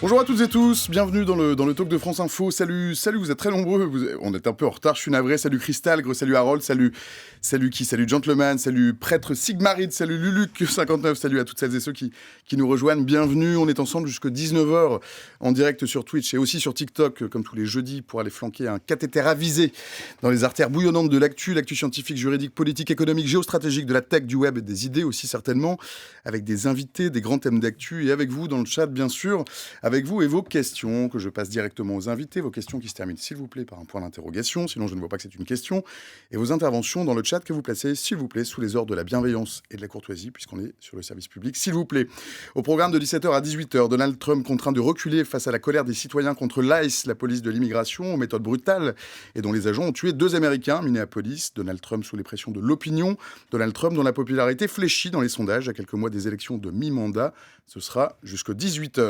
Bonjour à toutes et tous, bienvenue dans le talk de France Info. Salut, vous êtes très nombreux, on est un peu en retard, je suis navré. Salut Cristalgre, salut Harold, salut qui, salut Gentleman, salut Prêtre Sigmarid, salut Luluc59, salut à toutes celles et ceux qui nous rejoignent. Bienvenue, on est ensemble jusqu'à 19h en direct sur Twitch et aussi sur TikTok, comme tous les jeudis, pour aller flanquer un cathéter avisé dans les artères bouillonnantes de l'actu scientifique, juridique, politique, économique, géostratégique, de la tech, du web et des idées aussi certainement, avec des invités, des grands thèmes d'actu et avec vous dans le chat bien sûr. Avec vous et vos questions, que je passe directement aux invités, vos questions qui se terminent s'il vous plaît par un point d'interrogation, sinon je ne vois pas que c'est une question, et vos interventions dans le chat que vous placez s'il vous plaît sous les ordres de la bienveillance et de la courtoisie, puisqu'on est sur le service public, s'il vous plaît. Au programme de 17h à 18h, Donald Trump contraint de reculer face à la colère des citoyens contre l'ICE, la police de l'immigration, aux méthodes brutales, et dont les agents ont tué 2 Américains, Minneapolis, Donald Trump sous les pressions de l'opinion, Donald Trump dont la popularité fléchit dans les sondages à quelques mois des élections de mi-mandat. Ce sera jusqu'à 18h,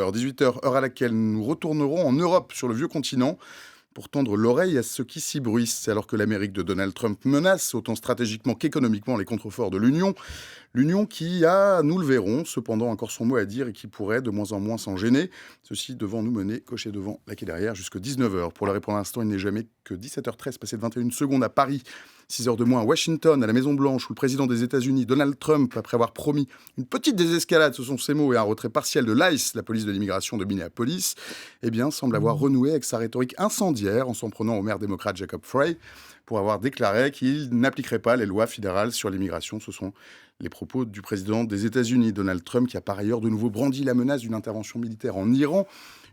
heure à laquelle nous retournerons en Europe, sur le vieux continent, pour tendre l'oreille à ceux qui s'y bruissent, alors que l'Amérique de Donald Trump menace, autant stratégiquement qu'économiquement, les contreforts de l'Union. L'Union qui a, nous le verrons, cependant encore son mot à dire et qui pourrait de moins en moins s'en gêner. Ceci devant nous mener, cocher devant, laquelle derrière, jusqu'à 19h. Pour l'heure et pour l'instant, il n'est jamais que 17h13, passé de 21 secondes à Paris, 6 heures de moins à Washington, à la Maison-Blanche, où le président des États-Unis, Donald Trump, après avoir promis une petite désescalade, ce sont ses mots, et un retrait partiel de l'ICE, la police de l'immigration de Minneapolis, eh bien, semble avoir renoué avec sa rhétorique incendiaire en s'en prenant au maire démocrate Jacob Frey pour avoir déclaré qu'il n'appliquerait pas les lois fédérales sur l'immigration. Ce sont les propos du président des États-Unis, Donald Trump, qui a par ailleurs de nouveau brandi la menace d'une intervention militaire en Iran.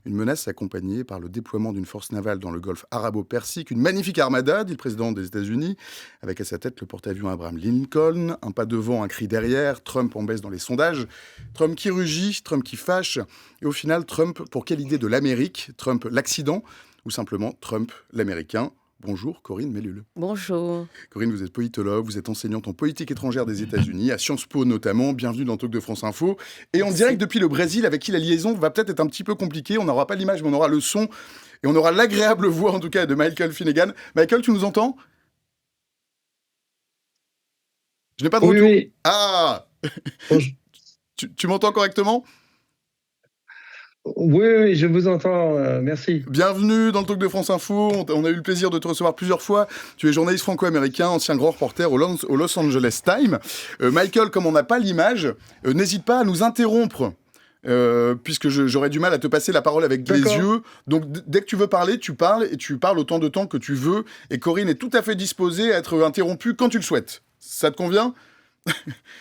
Une menace accompagnée par le déploiement d'une force navale dans le golfe arabo-persique. Une magnifique armada, dit le président des États-Unis, avec à sa tête le porte-avions Abraham Lincoln. Un pas devant, un cri derrière. Trump en baisse dans les sondages. Trump qui rugit, Trump qui fâche. Et au final, Trump, pour quelle idée de l'Amérique? Trump l'accident ou simplement Trump l'Américain? Bonjour Corinne Mellul. Bonjour. Corinne, vous êtes politologue, vous êtes enseignante en politique étrangère des États-Unis, à Sciences Po notamment. Bienvenue dans le talk de France Info. Et en direct depuis le Brésil, avec qui la liaison va peut-être être un petit peu compliquée. On n'aura pas l'image, mais on aura le son. Et on aura l'agréable voix, en tout cas, de Michael Finnegan. Michael, tu nous entends? Je n'ai pas de Oui, retour. oui. Ah tu m'entends correctement? Oui, oui, je vous entends, merci. Bienvenue dans le talk de France Info. On a eu le plaisir de te recevoir plusieurs fois. Tu es journaliste franco-américain, ancien grand reporter au Los Angeles Times. Michael, comme on n'a pas l'image, n'hésite pas à nous interrompre. Puisque j'aurais du mal à te passer la parole avec les yeux. Donc dès que tu veux parler, tu parles et tu parles autant de temps que tu veux. Et Corinne est tout à fait disposée à être interrompue quand tu le souhaites. Ça te convient?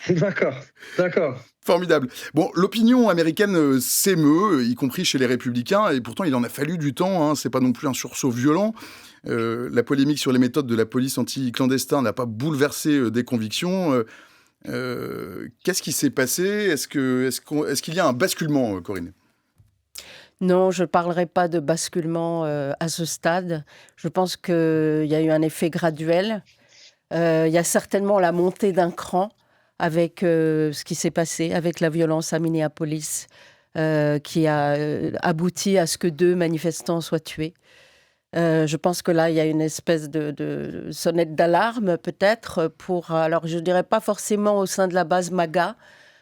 D'accord. Formidable. Bon, l'opinion américaine s'émeut, y compris chez les républicains, et pourtant il en a fallu du temps, hein, c'est pas non plus un sursaut violent. La polémique sur les méthodes de la police anti-clandestin n'a pas bouleversé des convictions. Qu'est-ce qui s'est passé? Est-ce qu'il y a un basculement, Corinne? Non, je ne parlerai pas de basculement à ce stade. Je pense qu'il y a eu un effet graduel. Il y a certainement la montée d'un cran avec ce qui s'est passé, avec la violence à Minneapolis, qui a abouti à ce que 2 manifestants soient tués. Je pense que là, il y a une espèce de sonnette d'alarme, peut-être, alors je ne dirais pas forcément au sein de la base MAGA,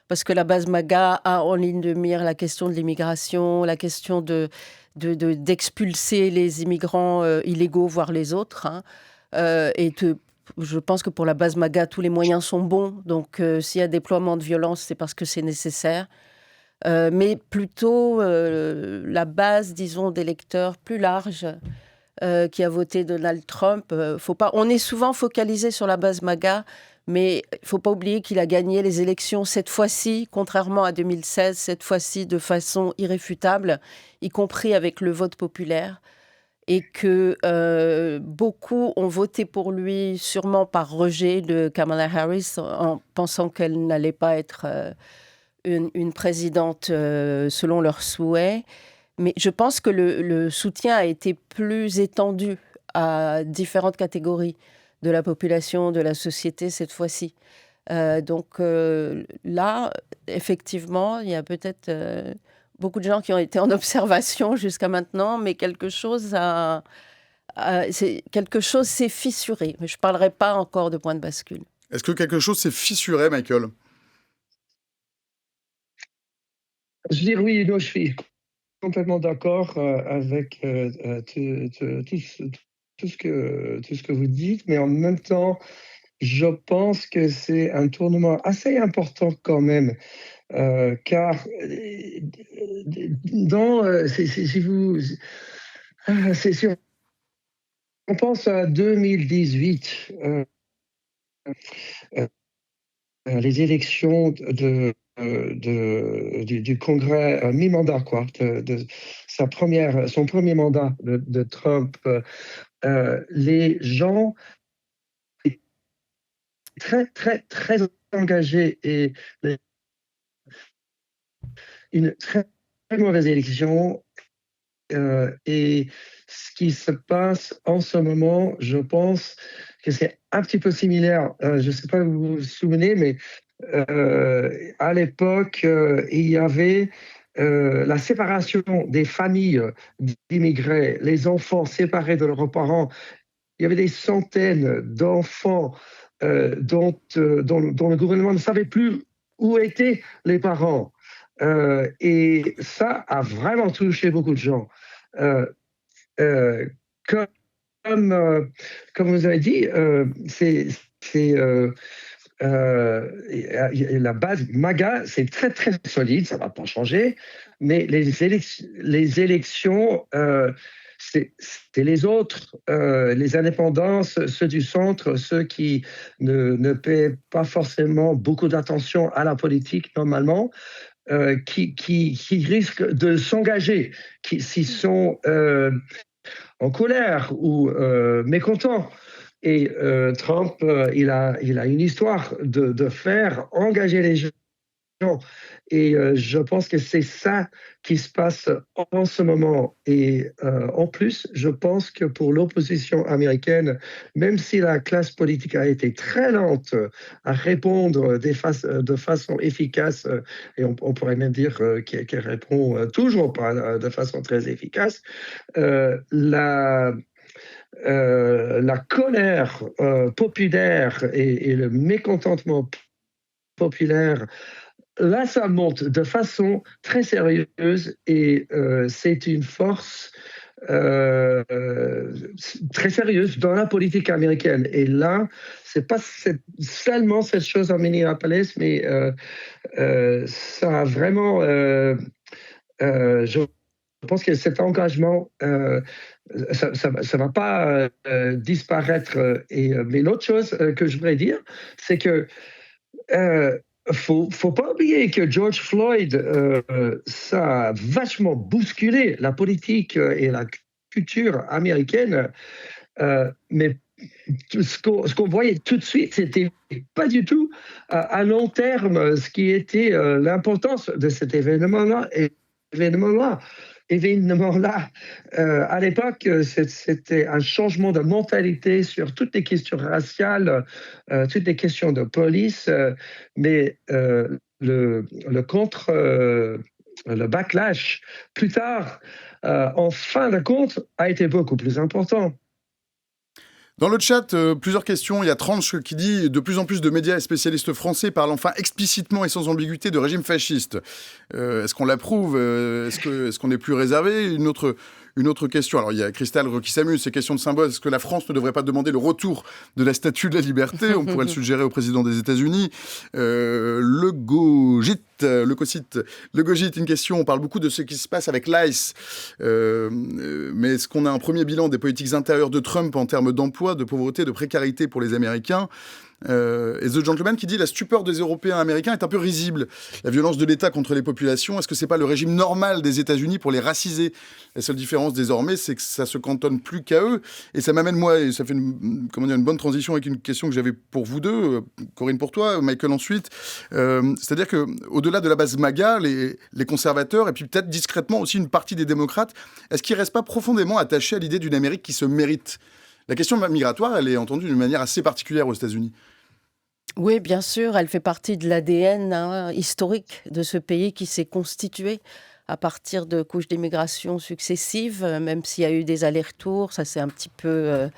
parce que la base MAGA a en ligne de mire la question de l'immigration, la question d'expulser les immigrants illégaux, voire les autres. Je pense que pour la base MAGA, tous les moyens sont bons. Donc, s'il y a déploiement de violence, c'est parce que c'est nécessaire. Mais plutôt la base, disons, d'électeurs plus large qui a voté Donald Trump. On est souvent focalisé sur la base MAGA, mais il ne faut pas oublier qu'il a gagné les élections cette fois-ci, contrairement à 2016, cette fois-ci de façon irréfutable, y compris avec le vote populaire. Et que beaucoup ont voté pour lui, sûrement par rejet de Kamala Harris, en pensant qu'elle n'allait pas être une présidente selon leurs souhaits. Mais je pense que le soutien a été plus étendu à différentes catégories de la population, de la société cette fois-ci. Donc là, effectivement, il y a peut-être beaucoup de gens qui ont été en observation jusqu'à maintenant, mais quelque chose s'est fissuré. Mais je ne parlerai pas encore de point de bascule. Est-ce que quelque chose s'est fissuré, Michael? Je dis oui, non, je suis. complètement d'accord avec tout ce que vous dites, mais en même temps, je pense que c'est un tournement assez important quand même, car si vous, si on pense à 2018, les élections du Congrès mi-mandat, quoi, de son premier mandat de Trump, les gens étaient très, très, très engagés et une très, très mauvaise élection. Et ce qui se passe en ce moment, je pense que c'est un petit peu similaire. Je ne sais pas si vous vous souvenez, mais à l'époque, il y avait la séparation des familles d'immigrés, les enfants séparés de leurs parents. Il y avait des centaines d'enfants dont le gouvernement ne savait plus où étaient les parents. Et ça a vraiment touché beaucoup de gens. Euh, euh, comme, euh, Comme vous avez dit, c'est la base MAGA, c'est très très solide, ça ne va pas changer, mais les élections, c'est les autres, les indépendances, ceux du centre, ceux qui ne paient pas forcément beaucoup d'attention à la politique normalement, qui risquent de s'engager, s'ils sont en colère ou mécontents. Et Trump, il a une histoire de faire engager les gens. Et je pense que c'est ça qui se passe en ce moment. Et en plus, je pense que pour l'opposition américaine, même si la classe politique a été très lente à répondre de façon efficace, et on pourrait même dire qu'elle répond toujours pas de façon très efficace, la colère populaire et le mécontentement populaire, là, ça monte de façon très sérieuse et c'est une force euh, très sérieuse dans la politique américaine. Et là, c'est pas seulement cette chose à Minneapolis, mais ça a vraiment, je pense que cet engagement, ça ne va pas disparaître. Mais l'autre chose que je voudrais dire, c'est que faut pas oublier que George Floyd, ça a vachement bousculé la politique et la culture américaine. Mais ce qu'on voyait tout de suite, c'était pas du tout à long terme ce qui était l'importance de cet événement-là. À l'époque, c'était un changement de mentalité sur toutes les questions raciales, toutes les questions de police, mais le backlash, plus tard, en fin de compte, a été beaucoup plus important. Dans le chat, plusieurs questions. Il y a Tranche qui dit « De plus en plus de médias et spécialistes français parlent enfin explicitement et sans ambiguïté de régime fasciste. Est-ce qu'on l'approuve ? Est-ce qu'on est plus réservé ?» Une autre question. Alors, il y a Cristal qui s'amuse. Ces questions de symbole. Est-ce que la France ne devrait pas demander le retour de la Statue de la Liberté ? On pourrait le suggérer au président des États-Unis. Le Gogit, une question. On parle beaucoup de ce qui se passe avec l'ICE. Mais est-ce qu'on a un premier bilan des politiques intérieures de Trump en termes d'emploi, de pauvreté, de précarité pour les Américains ? Et The Gentleman qui dit « La stupeur des Européens américains est un peu risible. La violence de l'État contre les populations, est-ce que c'est pas le régime normal des États-Unis pour les raciser ? La seule différence désormais, c'est que ça se cantonne plus qu'à eux. » Et ça m'amène, moi, et ça fait une bonne transition avec une question que j'avais pour vous deux, Corinne pour toi, Michael ensuite. C'est-à-dire qu'au-delà de la base MAGA, les conservateurs, et puis peut-être discrètement aussi une partie des démocrates, est-ce qu'ils restent pas profondément attachés à l'idée d'une Amérique qui se mérite ? La question migratoire, elle est entendue d'une manière assez particulière aux États-Unis. Oui, bien sûr, elle fait partie de l'ADN historique de ce pays qui s'est constitué à partir de couches d'immigration successives, même s'il y a eu des allers-retours, ça s'est un petit peu...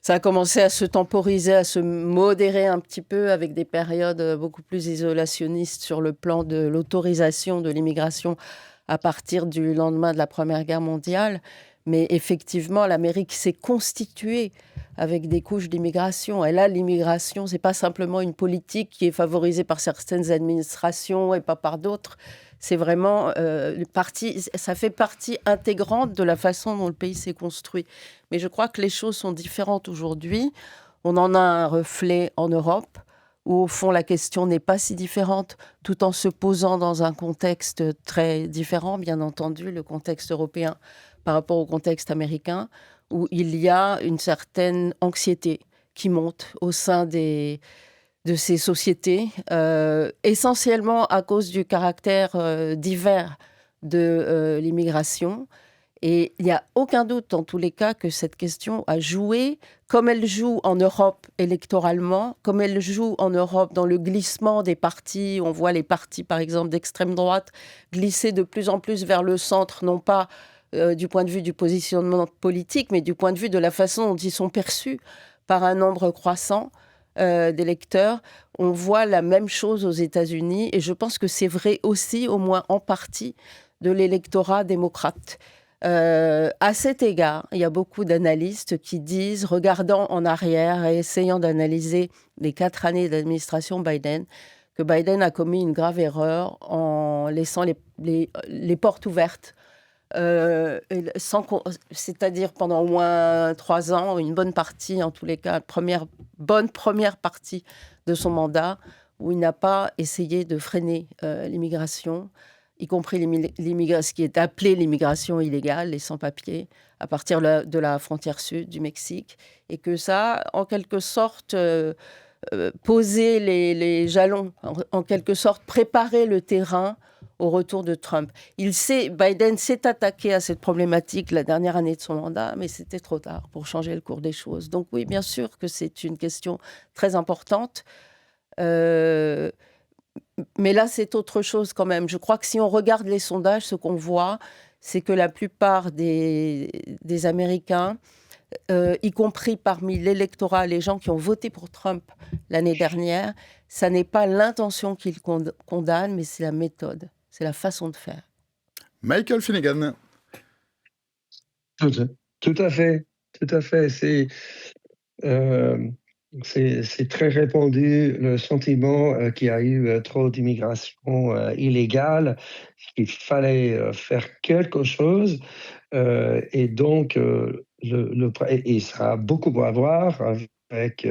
ça a commencé à se temporiser, à se modérer un petit peu avec des périodes beaucoup plus isolationnistes sur le plan de l'autorisation de l'immigration à partir du lendemain de la Première Guerre mondiale. Mais effectivement, l'Amérique s'est constituée avec des couches d'immigration. Et là, l'immigration, c'est pas simplement une politique qui est favorisée par certaines administrations et pas par d'autres. C'est vraiment ça fait partie intégrante de la façon dont le pays s'est construit. Mais je crois que les choses sont différentes aujourd'hui. On en a un reflet en Europe, où au fond la question n'est pas si différente, tout en se posant dans un contexte très différent, bien entendu, le contexte européen par rapport au contexte américain, où il y a une certaine anxiété qui monte au sein de ces sociétés, essentiellement à cause du caractère divers de l'immigration. Et il n'y a aucun doute, en tous les cas, que cette question a joué, comme elle joue en Europe électoralement, comme elle joue en Europe dans le glissement des partis. On voit les partis, par exemple, d'extrême droite glisser de plus en plus vers le centre, non pas du point de vue du positionnement politique, mais du point de vue de la façon dont ils sont perçus par un nombre croissant d'électeurs. On voit la même chose aux États-Unis, et je pense que c'est vrai aussi, au moins en partie, de l'électorat démocrate. À cet égard, il y a beaucoup d'analystes qui disent, regardant en arrière et essayant d'analyser les 4 années d'administration Biden, que Biden a commis une grave erreur en laissant les portes ouvertes. C'est-à-dire pendant au moins 3 ans, une bonne partie, en tous les cas, bonne première partie de son mandat, où il n'a pas essayé de freiner l'immigration, y compris ce qui est appelé l'immigration illégale, les sans-papiers, à partir de la frontière sud du Mexique, et que ça, en quelque sorte, posé les jalons, en quelque sorte, préparer le terrain au retour de Trump. Biden s'est attaqué à cette problématique la dernière année de son mandat, mais c'était trop tard pour changer le cours des choses. Donc oui, bien sûr que c'est une question très importante. Mais là, c'est autre chose quand même. Je crois que si on regarde les sondages, ce qu'on voit, c'est que la plupart des Américains, y compris parmi l'électorat, les gens qui ont voté pour Trump l'année dernière, ça n'est pas l'intention qu'ils condamnent, mais c'est la méthode, c'est la façon de faire. Michael Finnegan. Tout à fait, tout à fait. C'est très répandu le sentiment qu'il y a eu trop d'immigration illégale, qu'il fallait faire quelque chose. Et donc, et ça a beaucoup à voir avec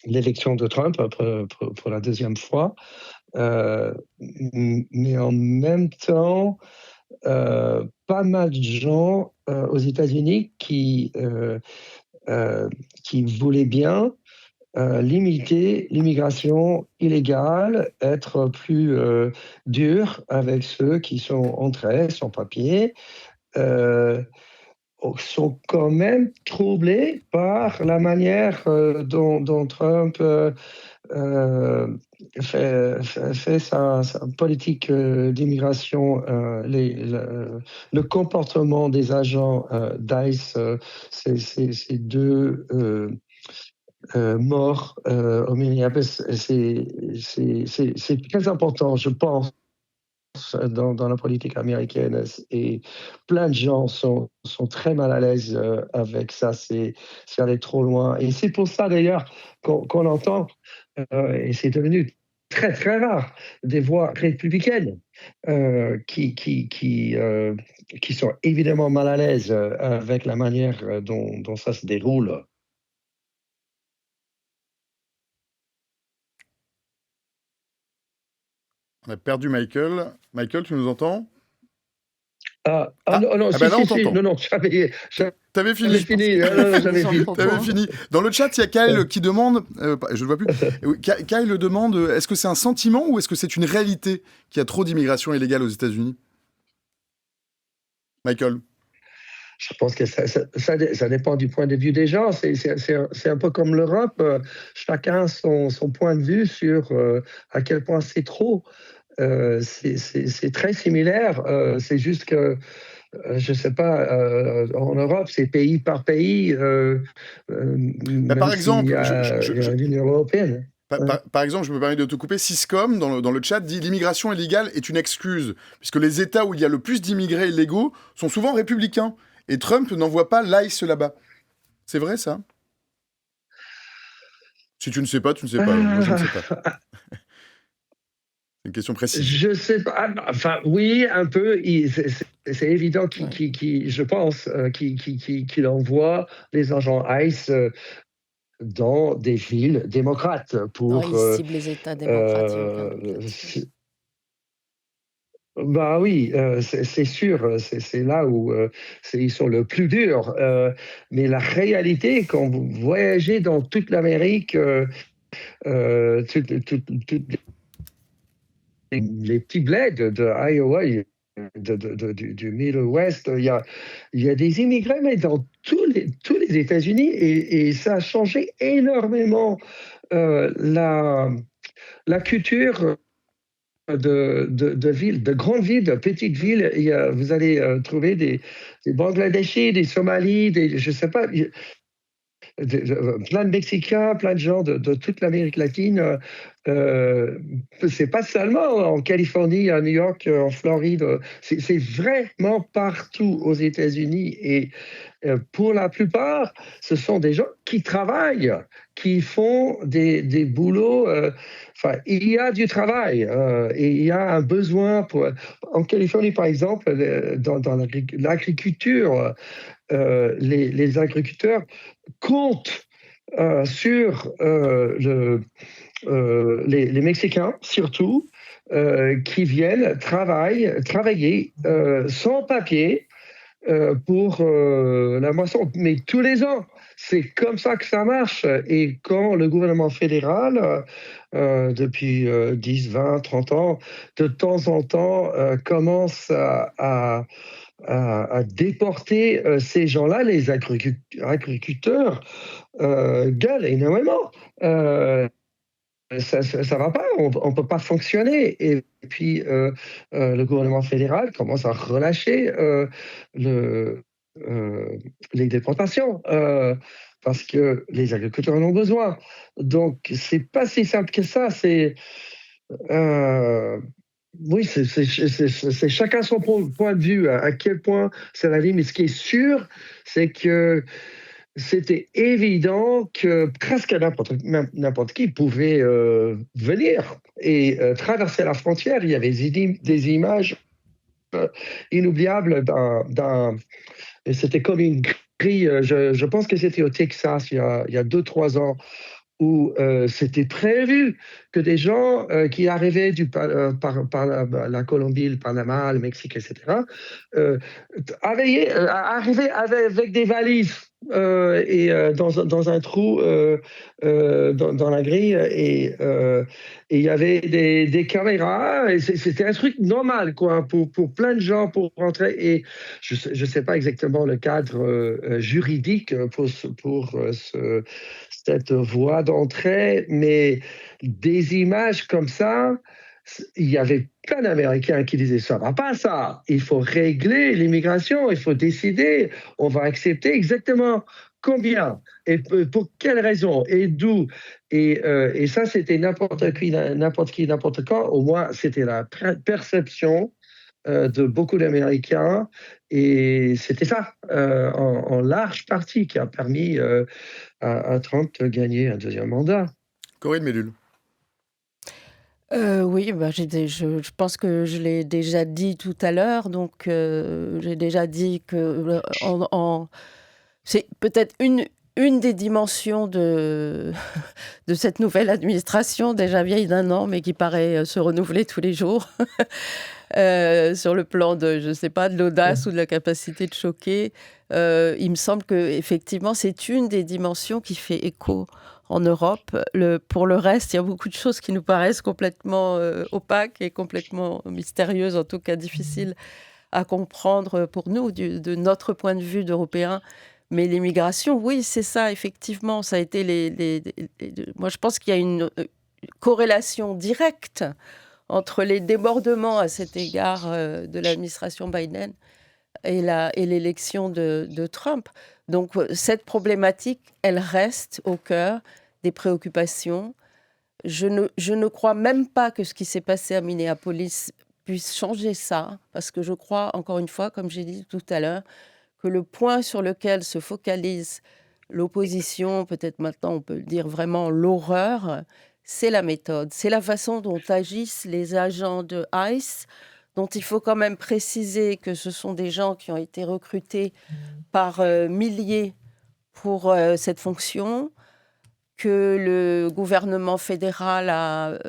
l'élection de Trump pour la deuxième fois. Mais en même temps, pas mal de gens aux États-Unis qui voulaient bien limiter l'immigration illégale, être plus dur avec ceux qui sont entrés sans papier, sont quand même troublés par la manière dont Trump fait sa politique d'immigration, le comportement des agents d'ICE, ces 2 morts au Minneapolis, c'est très important, je pense, dans la politique américaine, et plein de gens sont très mal à l'aise avec ça, c'est aller trop loin. Et c'est pour ça d'ailleurs qu'on entend, et c'est devenu très très rare, des voix républicaines qui sont évidemment mal à l'aise avec la manière dont ça se déroule. On a perdu Michael. Michael, tu nous entends? Non, là, on t'entend. Non, T'avais fini. J'avais fini. T'avais fini. Dans le chat, il y a Kyle qui demande, je ne vois plus, Kyle demande, est-ce que c'est un sentiment ou est-ce que c'est une réalité qu'il y a trop d'immigration illégale aux États-Unis? Michael? Je pense que ça dépend du point de vue des gens. C'est un peu comme l'Europe. Chacun son point de vue sur à quel point c'est trop. C'est très similaire. C'est juste que, je ne sais pas, en Europe, c'est pays par pays. Par exemple, il y a l'Union européenne. Par exemple, je me permets de te couper, Syscom, dans le chat, dit l'immigration illégale est une excuse, puisque les États où il y a le plus d'immigrés illégaux sont souvent républicains, et Trump n'envoie pas l'ICE là-bas. C'est vrai, ça? Si tu ne sais pas, tu ne sais pas. Moi, je ne sais pas. C'est une question précise. Je sais pas. Enfin, oui, un peu. C'est évident je pense, qu'il envoie les agents ICE dans des villes démocrates pour. Il cible les États démocratiques. Bah oui, c'est sûr, c'est là où ils sont le plus durs. Mais la réalité, quand vous voyagez dans toute l'Amérique, toutes les petits bleds de Iowa, du Middle West, il y a des immigrés, mais dans tous les États-Unis, et ça a changé énormément la culture de villes, de grandes villes, de petites villes. Vous allez trouver des Bangladeshis, des Somalis, je sais pas, plein de Mexicains, plein de gens de toute l'Amérique latine. C'est pas seulement en Californie, à New York, en Floride. C'est vraiment partout aux États-Unis. Et pour la plupart, ce sont des gens qui travaillent, qui font des boulots. Enfin, il y a du travail et il y a un besoin en Californie, par exemple, dans l'agriculture, les agriculteurs comptent sur les Mexicains, surtout, qui viennent travailler sans papier pour la moisson, mais tous les ans. C'est comme ça que ça marche. Et quand le gouvernement fédéral, depuis 10, 20, 30 ans, de temps en temps, commence à déporter ces gens-là, les agriculteurs, gueulent énormément. Ça va pas, on peut pas fonctionner. Et puis, le gouvernement fédéral commence à relâcher les déportations parce que les agriculteurs en ont besoin. Donc, c'est pas si simple que ça. Oui, c'est chacun son point de vue, à quel point c'est la ligne. Mais ce qui est sûr, c'est que c'était évident que presque n'importe qui pouvait venir et traverser la frontière. Il y avait des images inoubliables et c'était comme une grille. Je pense que c'était au Texas il y a 2-3 ans, où c'était prévu que des gens qui arrivaient par la Colombie, le Panama, le Mexique, etc., arrivaient avec des valises et dans un trou dans la grille, et il y avait des caméras, et c'était un truc normal, quoi, pour plein de gens pour rentrer. Et je sais pas exactement le cadre juridique pour cette voie d'entrée, mais des images comme ça, il y avait plein d'Américains qui disaient ça va pas, ça, il faut régler l'immigration, il faut décider, on va accepter exactement combien et pour quelles raisons et d'où. Et ça, c'était n'importe qui, n'importe quand. Au moins, c'était la perception de beaucoup d'Américains, et c'était ça en large partie qui a permis à Trump de gagner un deuxième mandat. Corinne Médul. Oui, je pense que je l'ai déjà dit tout à l'heure. Donc, j'ai déjà dit que c'est peut-être une des dimensions de cette nouvelle administration, déjà vieille d'1 an, mais qui paraît se renouveler tous les jours, sur le plan de, je sais pas, de l'audace ou de la capacité de choquer. Il me semble qu'effectivement, c'est une des dimensions qui fait écho en Europe. Pour le reste, il y a beaucoup de choses qui nous paraissent complètement opaques et complètement mystérieuses, en tout cas difficiles à comprendre pour nous, de notre point de vue d'Européens. Mais l'immigration, oui, c'est ça, effectivement. Ça a été moi, je pense qu'il y a une corrélation directe entre les débordements à cet égard de l'administration Biden et l'élection de Trump. Donc, cette problématique, elle reste au cœur des préoccupations je ne crois même pas que ce qui s'est passé à Minneapolis puisse changer ça, parce que je crois, encore une fois, comme j'ai dit tout à l'heure, que le point sur lequel se focalise l'opposition, peut-être maintenant on peut le dire vraiment l'horreur, c'est la méthode, c'est la façon dont agissent les agents de ICE, dont il faut quand même préciser que ce sont des gens qui ont été recrutés par milliers pour cette fonction, que le gouvernement fédéral a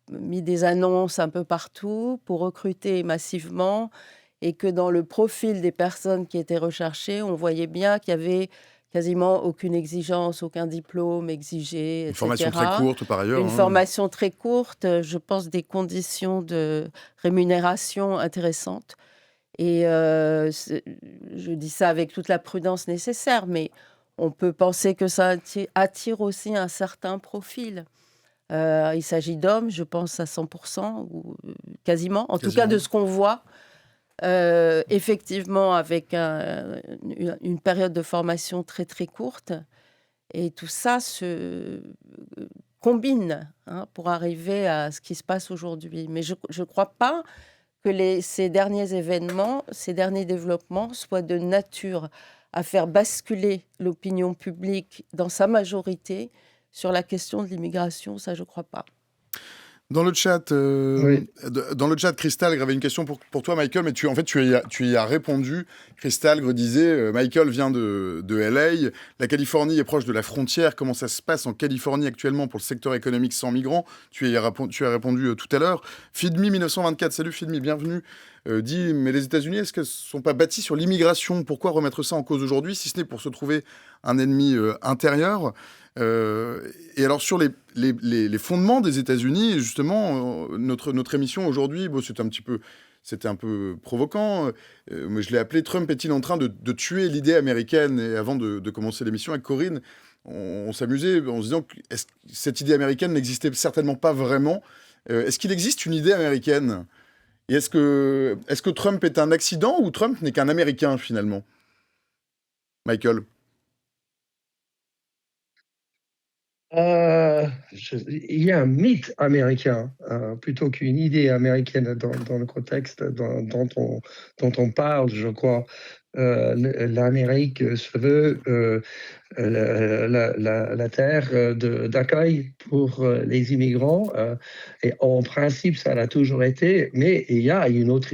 mis des annonces un peu partout pour recruter massivement, et que dans le profil des personnes qui étaient recherchées, on voyait bien qu'il y avait quasiment aucune exigence, aucun diplôme exigé, Une etc. formation très courte par ailleurs. Une formation très courte, je pense des conditions de rémunération intéressantes. Et je dis ça avec toute la prudence nécessaire, mais on peut penser que ça attire aussi un certain profil. Il s'agit d'hommes, je pense, à 100%, ou quasiment, en tout cas de ce qu'on voit. Effectivement, avec une période de formation très très courte. Et tout ça se combine pour arriver à ce qui se passe aujourd'hui. Mais je ne crois pas que ces derniers événements, ces derniers développements soient de nature à faire basculer l'opinion publique dans sa majorité sur la question de l'immigration. Ça, je ne crois pas. Dans le chat, Christalgre avait une question pour toi, Michael, mais tu y as répondu. Christalgre disait, Michael vient de LA, la Californie est proche de la frontière, comment ça se passe en Californie actuellement pour le secteur économique sans migrants? Tu as répondu tout à l'heure. Fidmi 1924, salut Fidmi, bienvenue, dit, mais les États-Unis, est-ce qu'elles ne sont pas bâties sur l'immigration? Pourquoi remettre ça en cause aujourd'hui, si ce n'est pour se trouver un ennemi intérieur? Et alors sur les fondements des États-Unis, justement, notre émission aujourd'hui, bon, c'était un peu provoquant, mais je l'ai appelé Trump est-il en train de tuer l'idée américaine? Et avant de commencer l'émission avec Corinne, on s'amusait en se disant que cette idée américaine n'existait certainement pas vraiment. Est-ce qu'il existe une idée américaine? Et est-ce que Trump est un accident ou Trump n'est qu'un Américain finalement? Michael? Il y a un mythe américain plutôt qu'une idée américaine dans le contexte dont on parle, je crois. L'Amérique se veut la terre d'accueil pour les immigrants, et en principe, ça l'a toujours été, mais il y a un autre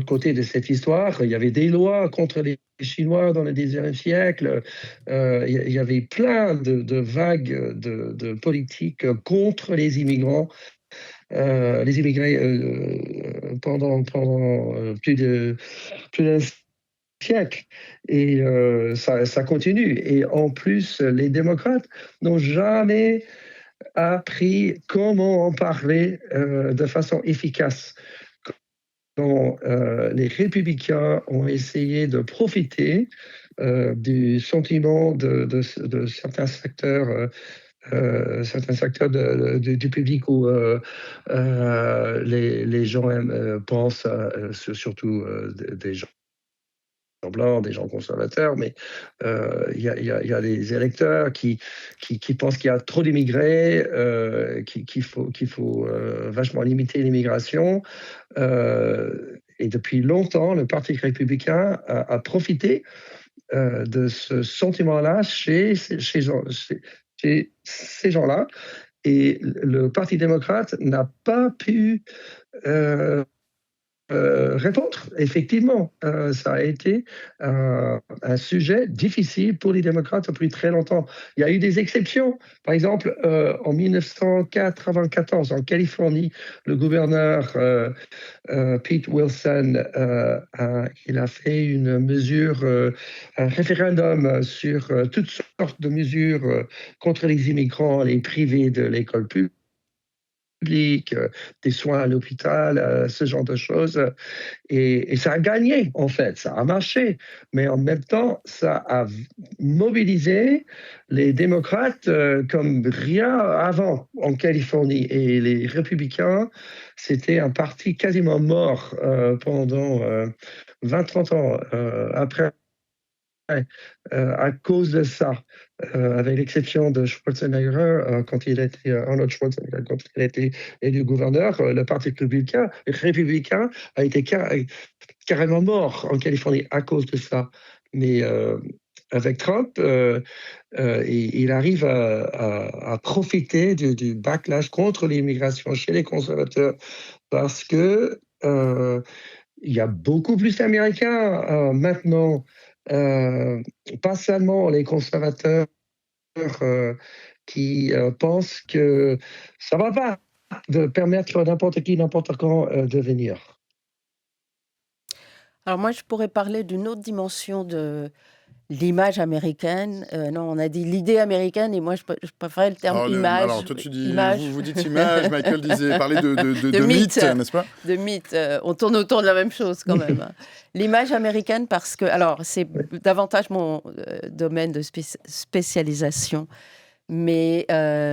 côté de cette histoire. Il y avait des lois contre les Chinois dans le 19e siècle. Il y avait plein de vagues de politiques contre les immigrants. Les immigrés pendant plus d'un siècle. Et ça continue. Et en plus, les démocrates n'ont jamais appris comment en parler de façon efficace. Quand les républicains ont essayé de profiter du sentiment de certains secteurs du public où les gens pensent, surtout des gens blancs, des gens conservateurs, mais il y a des électeurs qui pensent qu'il y a trop d'immigrés, qu'il faut vachement limiter l'immigration. Et depuis longtemps, le Parti républicain a profité de ce sentiment-là chez ces gens-là. Et le Parti démocrate n'a pas pu répondre. Effectivement, ça a été un sujet difficile pour les démocrates depuis très longtemps. Il y a eu des exceptions. Par exemple, en 1994, en Californie, le gouverneur Pete Wilson, il a fait une mesure, un référendum sur toutes sortes de mesures contre les immigrants, les privés de l'école publique, des soins à l'hôpital, ce genre de choses. Et ça a gagné, en fait, ça a marché. Mais en même temps, ça a mobilisé les démocrates comme rien avant en Californie. Et les républicains, c'était un parti quasiment mort pendant 20-30 ans après à cause de ça, avec l'exception de Schwarzenegger, quand il était Arnold Schwarzenegger, quand il a été élu gouverneur, le Parti républicain a été carrément mort en Californie à cause de ça. Mais avec Trump, il arrive à profiter du backlash contre l'immigration chez les conservateurs parce que il y a beaucoup plus d'Américains maintenant, pas seulement les conservateurs qui pensent que ça ne va pas de permettre à n'importe qui, n'importe quand de venir. Alors moi, je pourrais parler d'une autre dimension de l'image américaine. Non, on a dit l'idée américaine, et moi, je préférais le terme image. Alors, toi, tu dis, vous dites image, Michael disait parler de mythe, n'est-ce pas? De mythe. On tourne autour de la même chose quand même. L'image américaine, parce que, alors, c'est davantage mon domaine de spécialisation, mais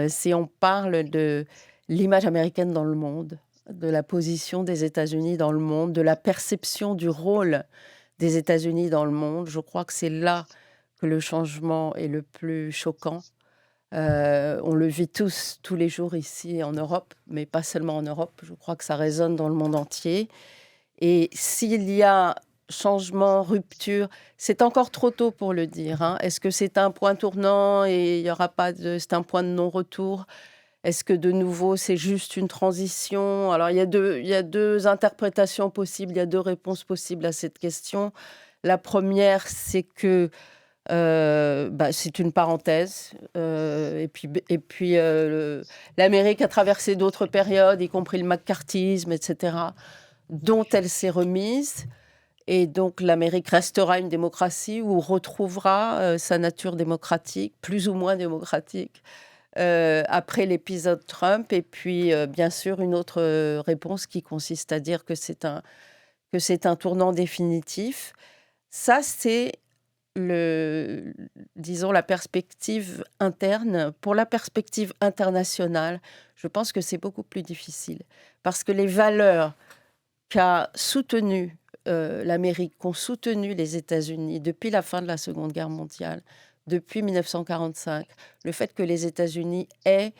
si on parle de l'image américaine dans le monde, de la position des États-Unis dans le monde, de la perception du rôle des États-Unis dans le monde, je crois que c'est là que le changement est le plus choquant. On le vit tous les jours ici en Europe, mais pas seulement en Europe. Je crois que ça résonne dans le monde entier. Et s'il y a changement, rupture, c'est encore trop tôt pour le dire. Hein. Est-ce que c'est un point tournant et il y aura pas c'est un point de non-retour? Est-ce que de nouveau c'est juste une transition? Alors il y a deux interprétations possibles, il y a deux réponses possibles à cette question. La première, c'est que c'est une parenthèse. Et puis l'Amérique a traversé d'autres périodes, y compris le macartisme, etc., dont elle s'est remise. Et donc l'Amérique restera une démocratie ou retrouvera sa nature démocratique, plus ou moins démocratique, après l'épisode Trump. Et puis, bien sûr, une autre réponse qui consiste à dire que c'est un tournant définitif. Ça, c'est disons, la perspective interne. Pour la perspective internationale, je pense que c'est beaucoup plus difficile. Parce que les valeurs qu'a soutenues l'Amérique, qu'ont soutenu les États-Unis depuis la fin de la Seconde Guerre mondiale, depuis 1945, le fait que les États-Unis aient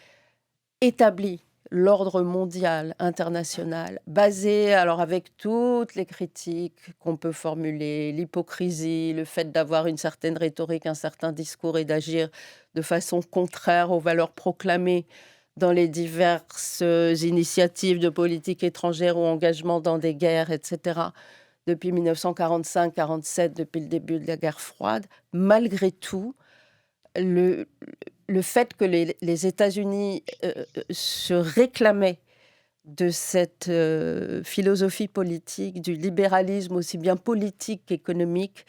établi l'ordre mondial international, basé, alors avec toutes les critiques qu'on peut formuler, l'hypocrisie, le fait d'avoir une certaine rhétorique, un certain discours et d'agir de façon contraire aux valeurs proclamées dans les diverses initiatives de politique étrangère ou engagement dans des guerres, etc., depuis 1945-47, depuis le début de la guerre froide. Malgré tout, le fait que les États-Unis se réclamaient de cette philosophie politique, du libéralisme aussi bien politique qu'économique,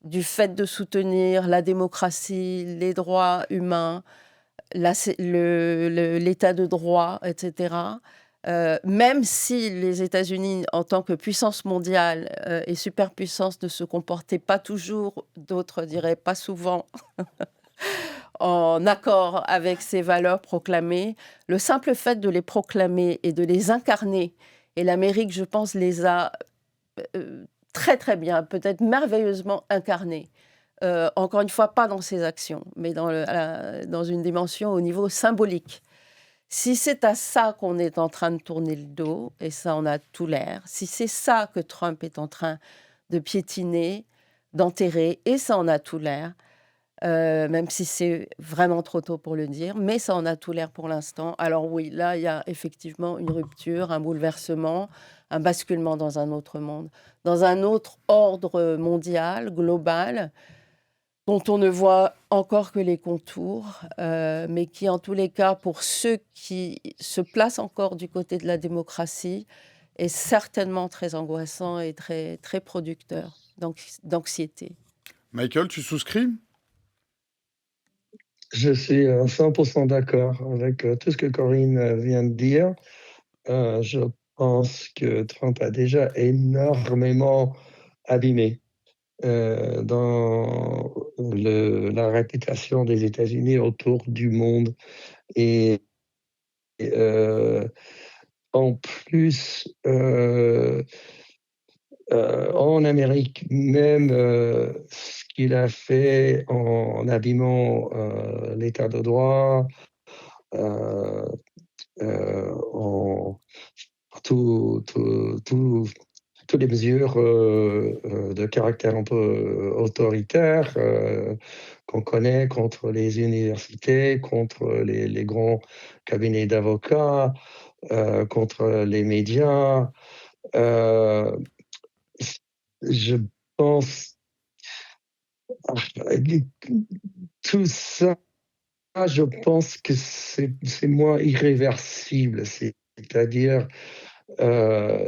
du fait de soutenir la démocratie, les droits humains, l'état de droit, etc., même si les États-Unis, en tant que puissance mondiale et superpuissance, ne se comportaient pas toujours, d'autres diraient pas souvent, en accord avec ces valeurs proclamées, le simple fait de les proclamer et de les incarner, et l'Amérique, je pense, les a très très bien, peut-être merveilleusement incarnées. Encore une fois, pas dans ses actions, mais dans une dimension au niveau symbolique. Si c'est à ça qu'on est en train de tourner le dos, et ça en a tout l'air, si c'est ça que Trump est en train de piétiner, d'enterrer, et ça en a tout l'air, même si c'est vraiment trop tôt pour le dire, mais ça en a tout l'air pour l'instant. Alors oui, là, il y a effectivement une rupture, un bouleversement, un basculement dans un autre monde, dans un autre ordre mondial, global, dont on ne voit encore que les contours, mais qui, en tous les cas, pour ceux qui se placent encore du côté de la démocratie, est certainement très angoissant et très, très producteur d'anxiété. Michael, tu souscris? Je suis 100% d'accord avec tout ce que Corinne vient de dire. Je pense que Trump a déjà énormément abîmé dans la réputation des États-Unis autour du monde. Et en plus, en Amérique, même ce qu'il a fait en abîmant l'état de droit, euh, en toutes les mesures de caractère un peu autoritaire qu'on connaît contre les universités, contre les grands cabinets d'avocats, contre les médias. Euh, je pense tout ça, je pense que c'est moins irréversible. C'est-à-dire,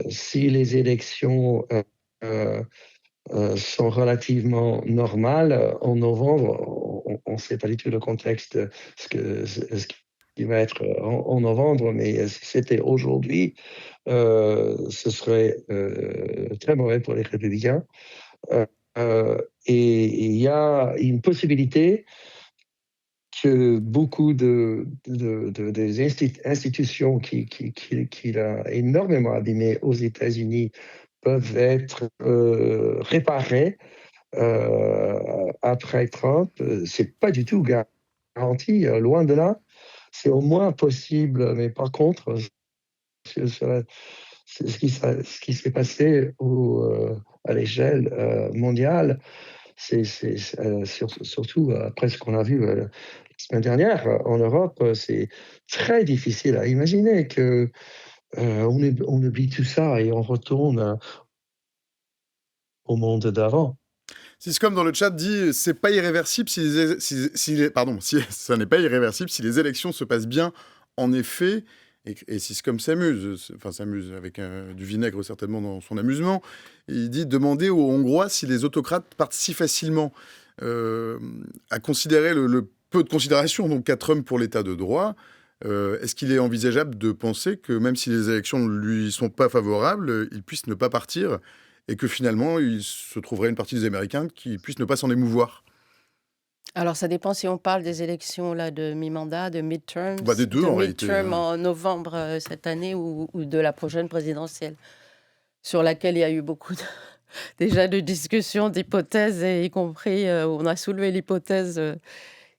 si les élections euh, sont relativement normales en novembre, on ne sait pas du tout le contexte, ce qui va être en novembre, mais si c'était aujourd'hui, ce serait très mauvais pour les républicains. Euh, et il y a une possibilité que beaucoup des institutions qu'il a énormément abîmées aux États-Unis peuvent être réparées après Trump. C'est pas du tout garanti, loin de là. C'est au moins possible, mais par contre, c'est ce qui s'est passé à l'échelle mondiale. Surtout après ce qu'on a vu la semaine dernière en Europe, c'est très difficile à imaginer que on oublie tout ça et on retourne au monde d'avant. Siscom dans le chat dit c'est pas irréversible pardon, si ça n'est pas irréversible si les élections se passent bien en effet. Et Siscom s'amuse avec du vinaigre certainement dans son amusement. Et il dit demander aux Hongrois si les autocrates partent si facilement à considérer le peu de considération donc qu'a Trump pour l'état de droit. Est-ce qu'il est envisageable de penser que même si les élections ne lui sont pas favorables, il puisse ne pas partir et que finalement il se trouverait une partie des Américains qui puissent ne pas s'en émouvoir? Alors, ça dépend si on parle des élections là, de mi-mandat, de midterms, Bah, des deux de en réalité. midterm en novembre cette année ou de la prochaine présidentielle, sur laquelle il y a eu beaucoup déjà de discussions, d'hypothèses, et y compris, on a soulevé l'hypothèse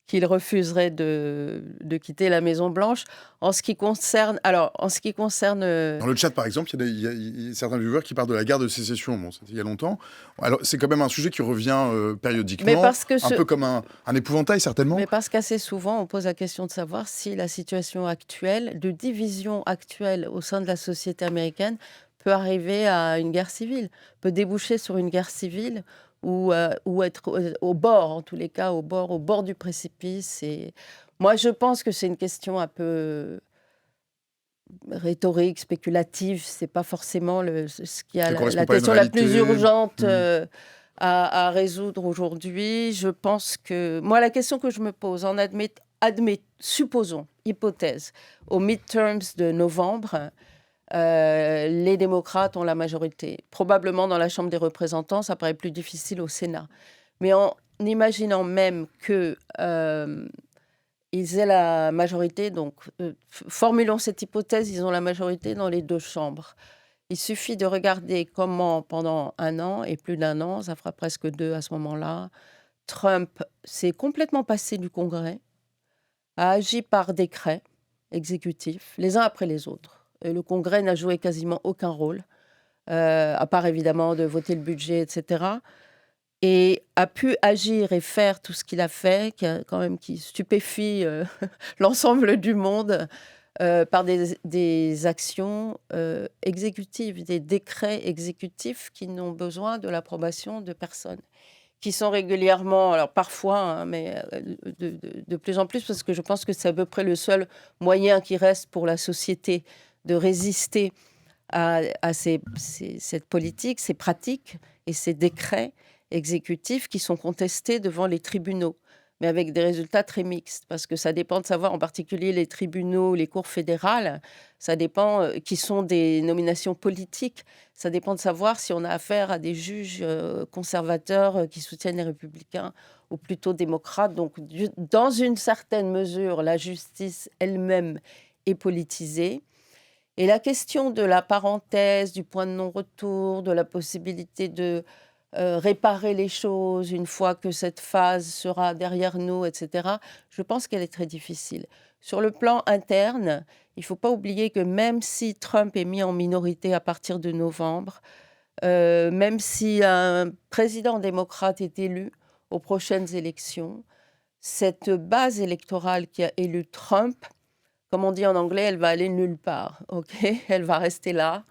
qu'il refuserait de quitter la Maison-Blanche. En ce qui concerne... Dans le chat, par exemple, il y a certains viewers qui parlent de la guerre de sécession. Bon, c'était il y a longtemps. Alors, c'est quand même un sujet qui revient périodiquement, un peu comme un épouvantail, certainement. Mais parce qu'assez souvent, on pose la question de savoir si la situation actuelle, de division actuelle au sein de la société américaine, peut arriver à une guerre civile, peut déboucher sur une guerre civile ou être au bord, en tous les cas, au bord du précipice. Et moi, je pense que c'est une question un peu rhétorique, spéculative. C'est pas forcément ce qui a la question la plus urgente à résoudre aujourd'hui. Je pense que moi, la question que je me pose, supposons, hypothèse, aux midterms de novembre, les démocrates ont la majorité. Probablement dans la Chambre des représentants, ça paraît plus difficile au Sénat. Mais en imaginant même qu'ils aient la majorité, donc formulons cette hypothèse, ils ont la majorité dans les deux chambres. Il suffit de regarder comment, pendant un an et plus d'un an, ça fera presque 2 à ce moment-là, Trump s'est complètement passé du Congrès, a agi par décret exécutif, les uns après les autres. Et le Congrès n'a joué quasiment aucun rôle, à part évidemment de voter le budget, etc. Et a pu agir et faire tout ce qu'il a fait, qui stupéfie l'ensemble du monde, par des actions exécutives, des décrets exécutifs qui n'ont besoin de l'approbation de personne, qui sont régulièrement, alors parfois, hein, mais de plus en plus, parce que je pense que c'est à peu près le seul moyen qui reste pour la société de résister à cette politique, ces pratiques et ces décrets exécutifs qui sont contestés devant les tribunaux, mais avec des résultats très mixtes, parce que ça dépend de savoir, en particulier les tribunaux, les cours fédérales, ça dépend, qui sont des nominations politiques, ça dépend de savoir si on a affaire à des juges conservateurs qui soutiennent les républicains ou plutôt démocrates. Donc, dans une certaine mesure, la justice elle-même est politisée. Et la question de la parenthèse, du point de non-retour, de la possibilité de réparer les choses une fois que cette phase sera derrière nous, etc. Je pense qu'elle est très difficile. Sur le plan interne, il ne faut pas oublier que même si Trump est mis en minorité à partir de novembre, même si un président démocrate est élu aux prochaines élections, cette base électorale qui a élu Trump, comme on dit en anglais, elle va aller nulle part, ok? Elle va rester là.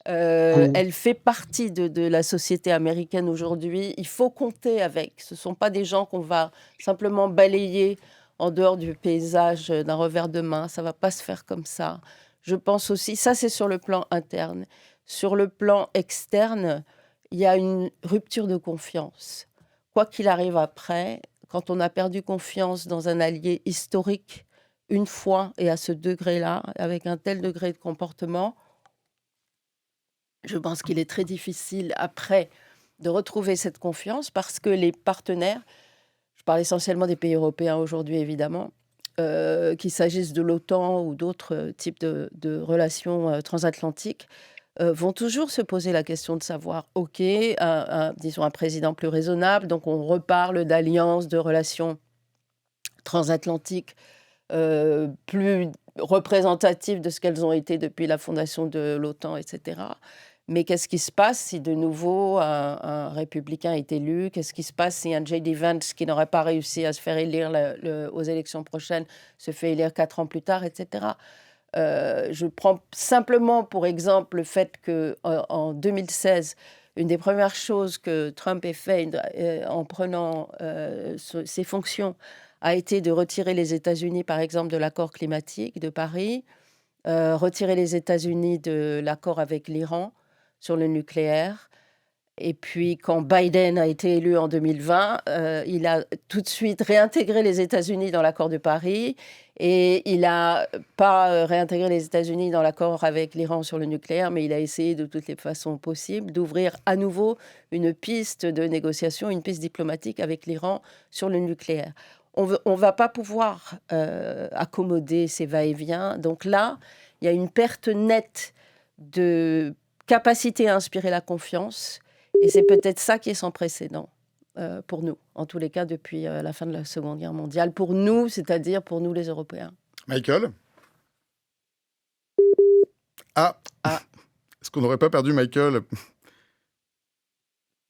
Elle fait partie de la société américaine aujourd'hui. Il faut compter avec. Ce ne sont pas des gens qu'on va simplement balayer en dehors du paysage d'un revers de main. Ça ne va pas se faire comme ça. Je pense aussi, ça c'est sur le plan interne. Sur le plan externe, il y a une rupture de confiance. Quoi qu'il arrive après, quand on a perdu confiance dans un allié historique une fois et à ce degré-là, avec un tel degré de comportement, je pense qu'il est très difficile après de retrouver cette confiance parce que les partenaires, je parle essentiellement des pays européens aujourd'hui évidemment, qu'il s'agisse de l'OTAN ou d'autres types de relations transatlantiques, vont toujours se poser la question de savoir, ok, disons un président plus raisonnable, donc on reparle d'alliances, de relations transatlantiques plus représentatives de ce qu'elles ont été depuis la fondation de l'OTAN, etc. Mais qu'est-ce qui se passe si de nouveau un républicain est élu? Qu'est-ce qui se passe si un J.D. Vance, qui n'aurait pas réussi à se faire élire aux élections prochaines, se fait élire 4 ans plus tard, etc. Je prends simplement pour exemple le fait qu'en 2016, une des premières choses que Trump ait fait en prenant ses fonctions a été de retirer les États-Unis, par exemple, de l'accord climatique de Paris, retirer les États-Unis de l'accord avec l'Iran sur le nucléaire. Et puis, quand Biden a été élu en 2020, il a tout de suite réintégré les États-Unis dans l'accord de Paris et il n'a pas réintégré les États-Unis dans l'accord avec l'Iran sur le nucléaire, mais il a essayé de toutes les façons possibles d'ouvrir à nouveau une piste de négociation, une piste diplomatique avec l'Iran sur le nucléaire. On ne va pas pouvoir accommoder ces va-et-vient. Donc là, il y a une perte nette de capacité à inspirer la confiance. Et c'est peut-être ça qui est sans précédent pour nous, en tous les cas depuis la fin de la Seconde Guerre mondiale. Pour nous, c'est-à-dire pour nous les Européens. Michael? Ah, est-ce qu'on n'aurait pas perdu Michael?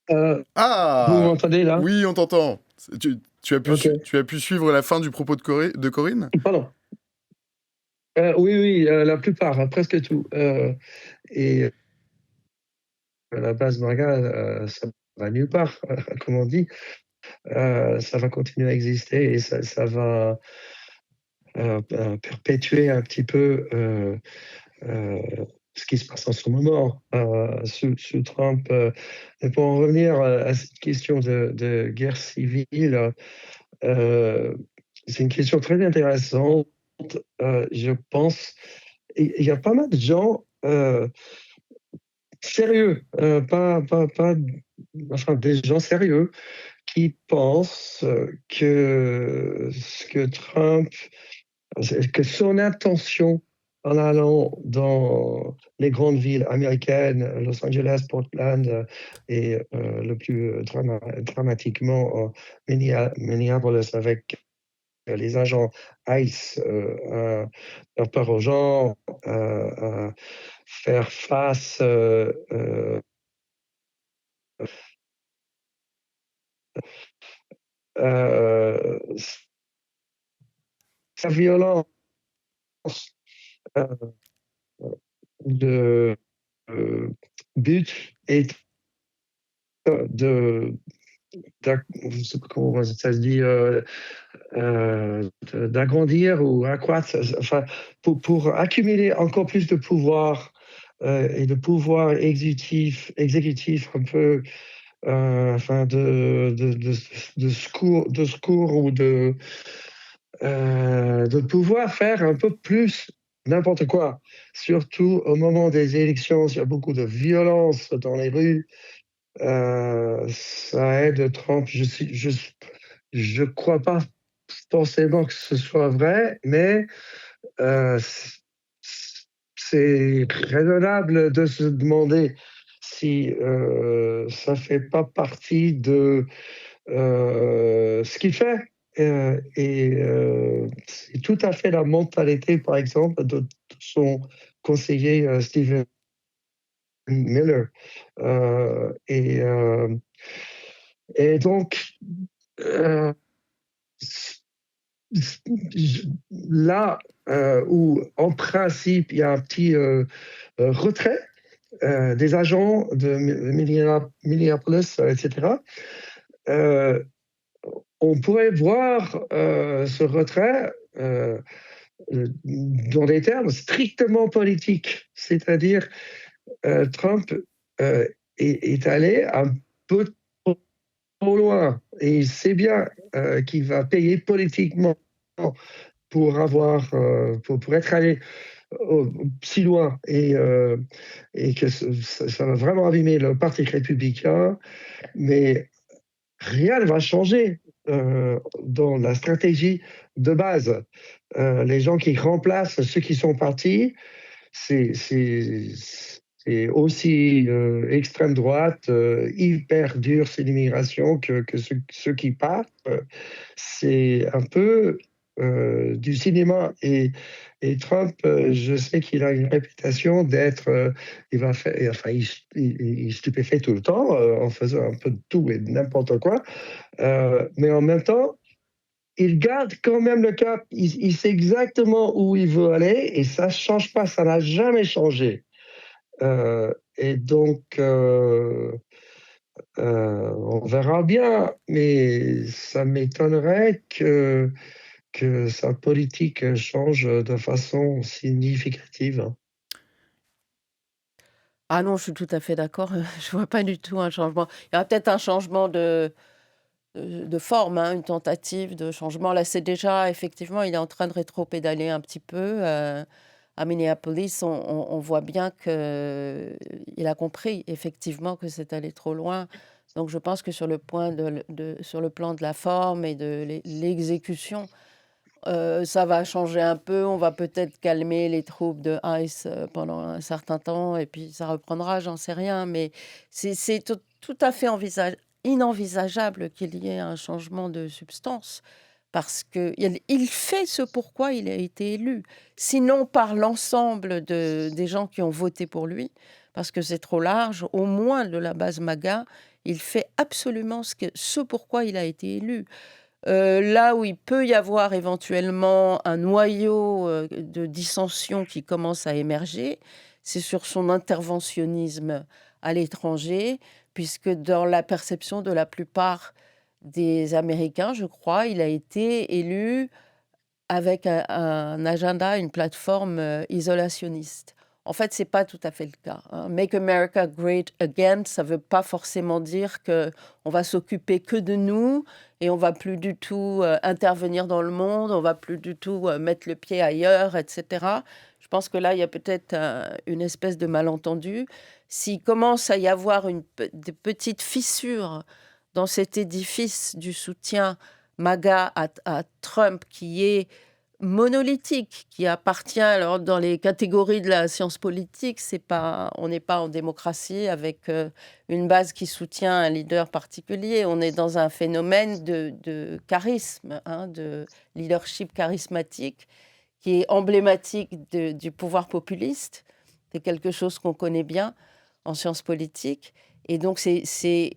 Vous Ah, m'entendez là? oui, on t'entend. Tu as pu, Ok. tu as pu suivre la fin du propos de Corinne? Pardon. Oui, la plupart, presque tout. Et la base MAGA, ça va nulle part, comme on dit. Ça va continuer à exister et ça va perpétuer un petit peu ce qui se passe en ce moment sous Trump. Mais pour en revenir à cette question de guerre civile, c'est une question très intéressante. Je pense, il y a pas mal de gens sérieux, enfin des gens sérieux qui pensent que son intention en allant dans les grandes villes américaines, Los Angeles, Portland et le plus dramatiquement Minneapolis avec les agents ICE, faire peur aux gens, faire face sa violence de but est comment ça se dit, d'agrandir ou accroître, enfin, pour accumuler encore plus de pouvoir et de pouvoir exécutif un peu, enfin de secours ou de pouvoir faire un peu plus n'importe quoi. Surtout au moment des élections, il y a beaucoup de violence dans les rues. Ça aide Trump. Je crois pas forcément que ce soit vrai, mais c'est raisonnable de se demander si ça fait pas partie de ce qu'il fait. C'est tout à fait la mentalité, par exemple, de son conseiller Stephen Miller. Euh, et, euh, et donc, euh, là où, en principe, il y a un petit retrait des agents de Minneapolis, etc., euh, on pourrait voir ce retrait dans des termes strictement politiques, c'est-à-dire Trump est allé un peu trop loin et il sait bien qu'il va payer politiquement pour être allé si loin et que ça va vraiment abîmer le Parti républicain, mais rien ne va changer dans la stratégie de base. Les gens qui remplacent ceux qui sont partis, c'est aussi extrême droite, hyper dur sur l'immigration que ceux qui partent. C'est un peu du cinéma. Et Trump, je sais qu'il a une réputation d'être, il stupéfait tout le temps en faisant un peu de tout et de n'importe quoi. Mais en même temps, il garde quand même le cap. Il sait exactement où il veut aller et ça ne change pas, ça n'a jamais changé. Et donc, on verra bien, mais ça m'étonnerait que sa politique change de façon significative. Ah non, je suis tout à fait d'accord. Je vois pas du tout un changement. Il y aura peut-être un changement de forme, hein, une tentative de changement. Là, c'est déjà, effectivement, il est en train de rétro-pédaler un petit peu. À Minneapolis, on voit bien qu'il a compris, effectivement, que c'est allé trop loin. Donc, je pense que sur le plan de la forme et de l'exécution, ça va changer un peu. On va peut-être calmer les troupes de ICE pendant un certain temps et puis ça reprendra, j'en sais rien. Mais c'est tout à fait inenvisageable qu'il y ait un changement de substance parce qu'il fait ce pourquoi il a été élu. Sinon, par l'ensemble des gens qui ont voté pour lui, parce que c'est trop large, au moins de la base MAGA, il fait absolument ce pourquoi il a été élu. Là où il peut y avoir éventuellement un noyau de dissension qui commence à émerger, c'est sur son interventionnisme à l'étranger, puisque dans la perception de la plupart des Américains, je crois, il a été élu avec un agenda, une plateforme isolationniste. En fait, ce n'est pas tout à fait le cas, hein. Make America Great Again, ça ne veut pas forcément dire qu'on va s'occuper que de nous et on ne va plus du tout intervenir dans le monde, on ne va plus du tout mettre le pied ailleurs, etc. Je pense que là, il y a peut-être une espèce de malentendu. S'il commence à y avoir des petites fissures dans cet édifice du soutien MAGA à Trump qui est monolithique, qui appartient alors dans les catégories de la science politique, on n'est pas en démocratie avec une base qui soutient un leader particulier, on est dans un phénomène de charisme, hein, de leadership charismatique qui est emblématique du pouvoir populiste. C'est quelque chose qu'on connaît bien en sciences politiques et donc c'est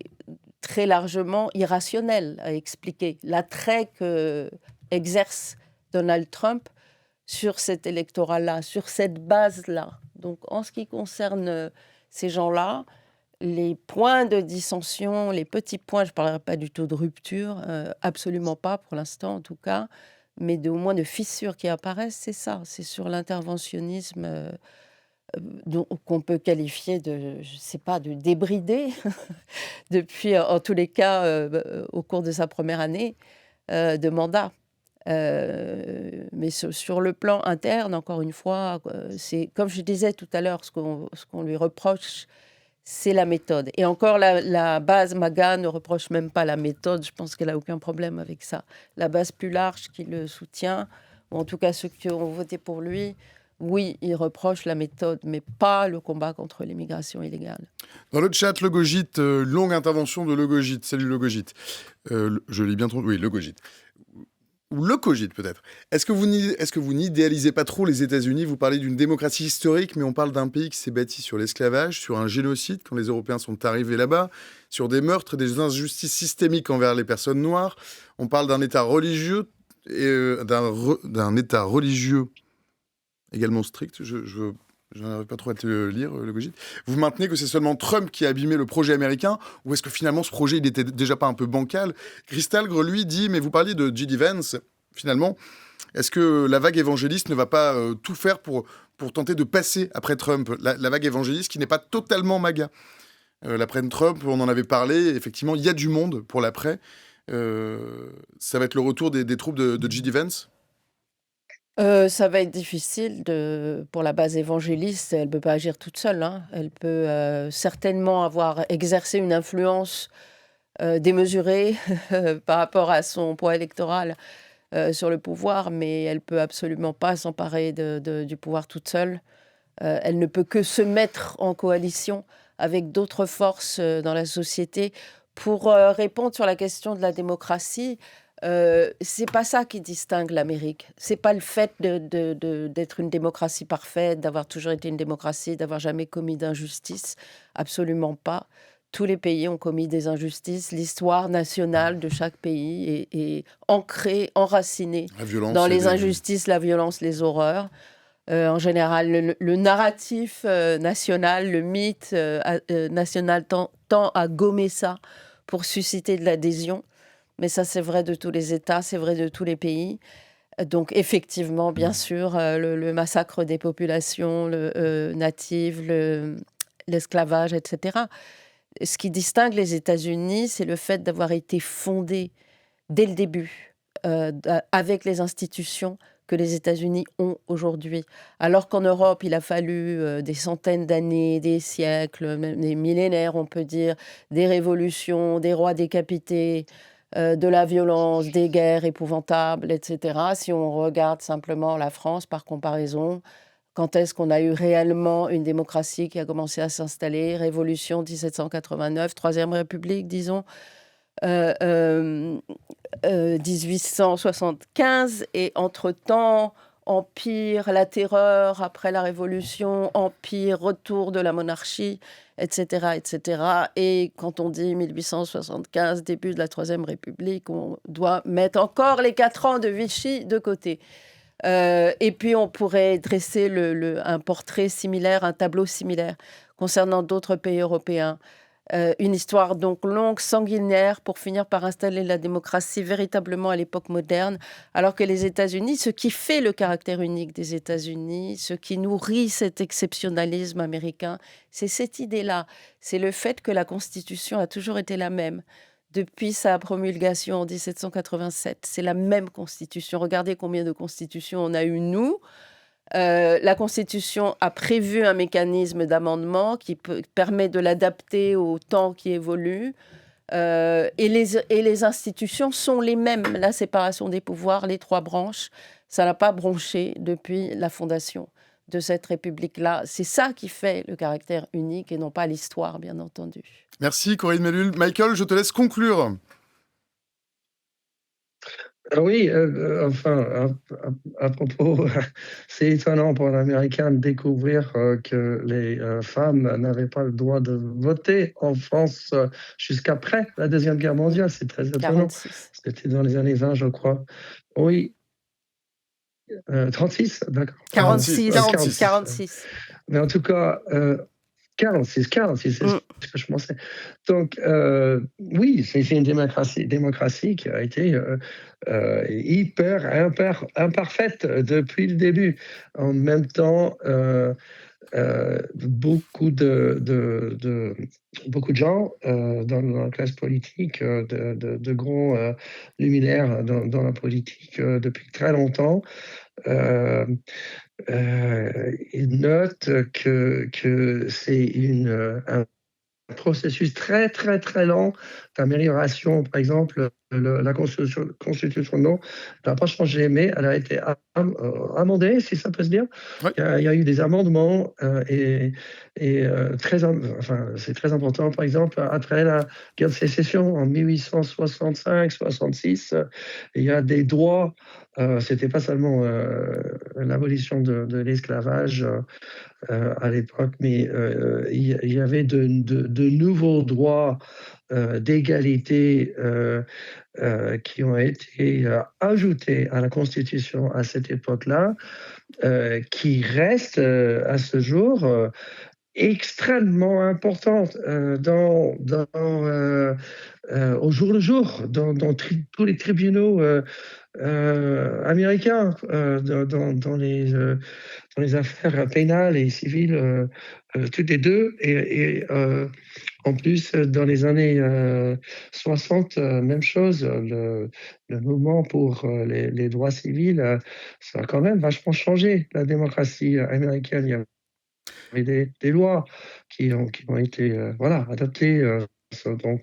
très largement irrationnel à expliquer. L'attrait que exerce Donald Trump sur cet électorat-là, sur cette base-là. Donc, en ce qui concerne ces gens-là, les points de dissension, les petits points, je ne parlerai pas du tout de rupture, absolument pas pour l'instant en tout cas, mais au moins de fissures qui apparaissent, c'est ça, c'est sur l'interventionnisme qu'on peut qualifier de, je ne sais pas, de débridé, depuis, en tous les cas, au cours de sa première année de mandat. Mais sur le plan interne, encore une fois, c'est comme je disais tout à l'heure, ce qu'on lui reproche, c'est la méthode. Et encore, la base MAGA ne reproche même pas la méthode. Je pense qu'elle n'a aucun problème avec ça. La base plus large qui le soutient, ou en tout cas ceux qui ont voté pour lui, oui, il reproche la méthode, mais pas le combat contre l'immigration illégale. Dans le chat, Logogite, longue intervention de Logogite. Salut Logogite. Je l'ai bien trompé. Oui, Logogite. Ou le cogite peut-être. Est-ce que vous n'idéalisez pas trop les États-Unis? Vous parlez d'une démocratie historique, mais on parle d'un pays qui s'est bâti sur l'esclavage, sur un génocide quand les Européens sont arrivés là-bas, sur des meurtres et des injustices systémiques envers les personnes noires. On parle d'un État religieux et d'un État religieux également strict. Je n'arrive pas trop à te lire, le Gogite. Vous maintenez que c'est seulement Trump qui a abîmé le projet américain, ou est-ce que finalement ce projet, il n'était déjà pas un peu bancal? Cristalgre, lui, dit, mais vous parliez de J.D. Vance, finalement, est-ce que la vague évangéliste ne va pas tout faire pour tenter de passer après Trump, la vague évangéliste qui n'est pas totalement MAGA? L'après Trump, on en avait parlé, effectivement, il y a du monde pour l'après. Ça va être le retour des troupes de J.D. Vance? Ça va être difficile pour la base évangéliste. Elle ne peut pas agir toute seule, hein. Elle peut certainement avoir exercé une influence démesurée par rapport à son poids électoral sur le pouvoir, mais elle peut absolument pas s'emparer du pouvoir toute seule. Elle ne peut que se mettre en coalition avec d'autres forces dans la société pour répondre sur la question de la démocratie. C'est pas ça qui distingue l'Amérique. C'est pas le fait d'être une démocratie parfaite, d'avoir toujours été une démocratie, d'avoir jamais commis d'injustice. Absolument pas. Tous les pays ont commis des injustices. L'histoire nationale de chaque pays est ancrée, enracinée dans les injustices, la violence, les horreurs. En général, le narratif national, le mythe national tend à gommer ça pour susciter de l'adhésion. Mais ça, c'est vrai de tous les États, c'est vrai de tous les pays. Donc, effectivement, bien sûr, le massacre des populations natives, l'esclavage, etc. Ce qui distingue les États-Unis, c'est le fait d'avoir été fondés dès le début avec les institutions que les États-Unis ont aujourd'hui. Alors qu'en Europe, il a fallu des centaines d'années, des siècles, même des millénaires, on peut dire, des révolutions, des rois décapités, de la violence, des guerres épouvantables, etc. Si on regarde simplement la France par comparaison, quand est-ce qu'on a eu réellement une démocratie qui a commencé à s'installer? Révolution 1789, Troisième République, disons. 1875, et entre-temps, empire, la terreur après la Révolution, empire, retour de la monarchie, etc., etc. Et quand on dit 1875, début de la Troisième République, on doit mettre encore les 4 ans de Vichy de côté. Et puis on pourrait dresser un portrait similaire, un tableau similaire concernant d'autres pays européens. Une histoire donc longue, sanguinaire, pour finir par installer la démocratie véritablement à l'époque moderne, alors que les États-Unis, ce qui fait le caractère unique des États-Unis, ce qui nourrit cet exceptionnalisme américain, c'est cette idée-là. C'est le fait que la Constitution a toujours été la même. Depuis sa promulgation en 1787, c'est la même Constitution. Regardez combien de constitutions on a eu, nous. La Constitution a prévu un mécanisme d'amendement qui permet de l'adapter au temps qui évolue. Et les institutions sont les mêmes. La séparation des pouvoirs, les 3 branches, ça n'a pas bronché depuis la fondation de cette République-là. C'est ça qui fait le caractère unique et non pas l'histoire, bien entendu. Merci Corinne Mellul. Michael, je te laisse conclure. Oui, enfin, à propos, c'est étonnant pour un Américain de découvrir que les femmes n'avaient pas le droit de voter en France jusqu'après la Deuxième Guerre mondiale. C'est très étonnant. 46. C'était dans les années 20, je crois. Oui. 36, d'accord. 46. Mais en tout cas, 46, c'est ce que je pensais. Donc, oui, c'est une démocratie qui a été hyper imparfaite depuis le début. En même temps, beaucoup de gens dans la classe politique, de grands luminaires dans la politique depuis très longtemps, ils notent que c'est un processus très, très, très lent d'amélioration, par exemple, la Constitution, non, elle n'a pas changé, mais elle a été amendée, si ça peut se dire. Oui. Il y a eu des amendements enfin, c'est très important. Par exemple, après la guerre de sécession en 1865-66, il y a des droits. C'était pas seulement l'abolition de l'esclavage à l'époque, mais il y avait de nouveaux droits d'égalité qui ont été ajoutés à la Constitution à cette époque-là, qui restent à ce jour extrêmement importantes au jour le jour dans tous les tribunaux américains, dans les affaires pénales et civiles, toutes les deux. Et en plus, dans les années 60, même chose, le mouvement pour les droits civils, ça a quand même vachement changé la démocratie américaine. Il y avait des lois qui ont été adoptées. Donc,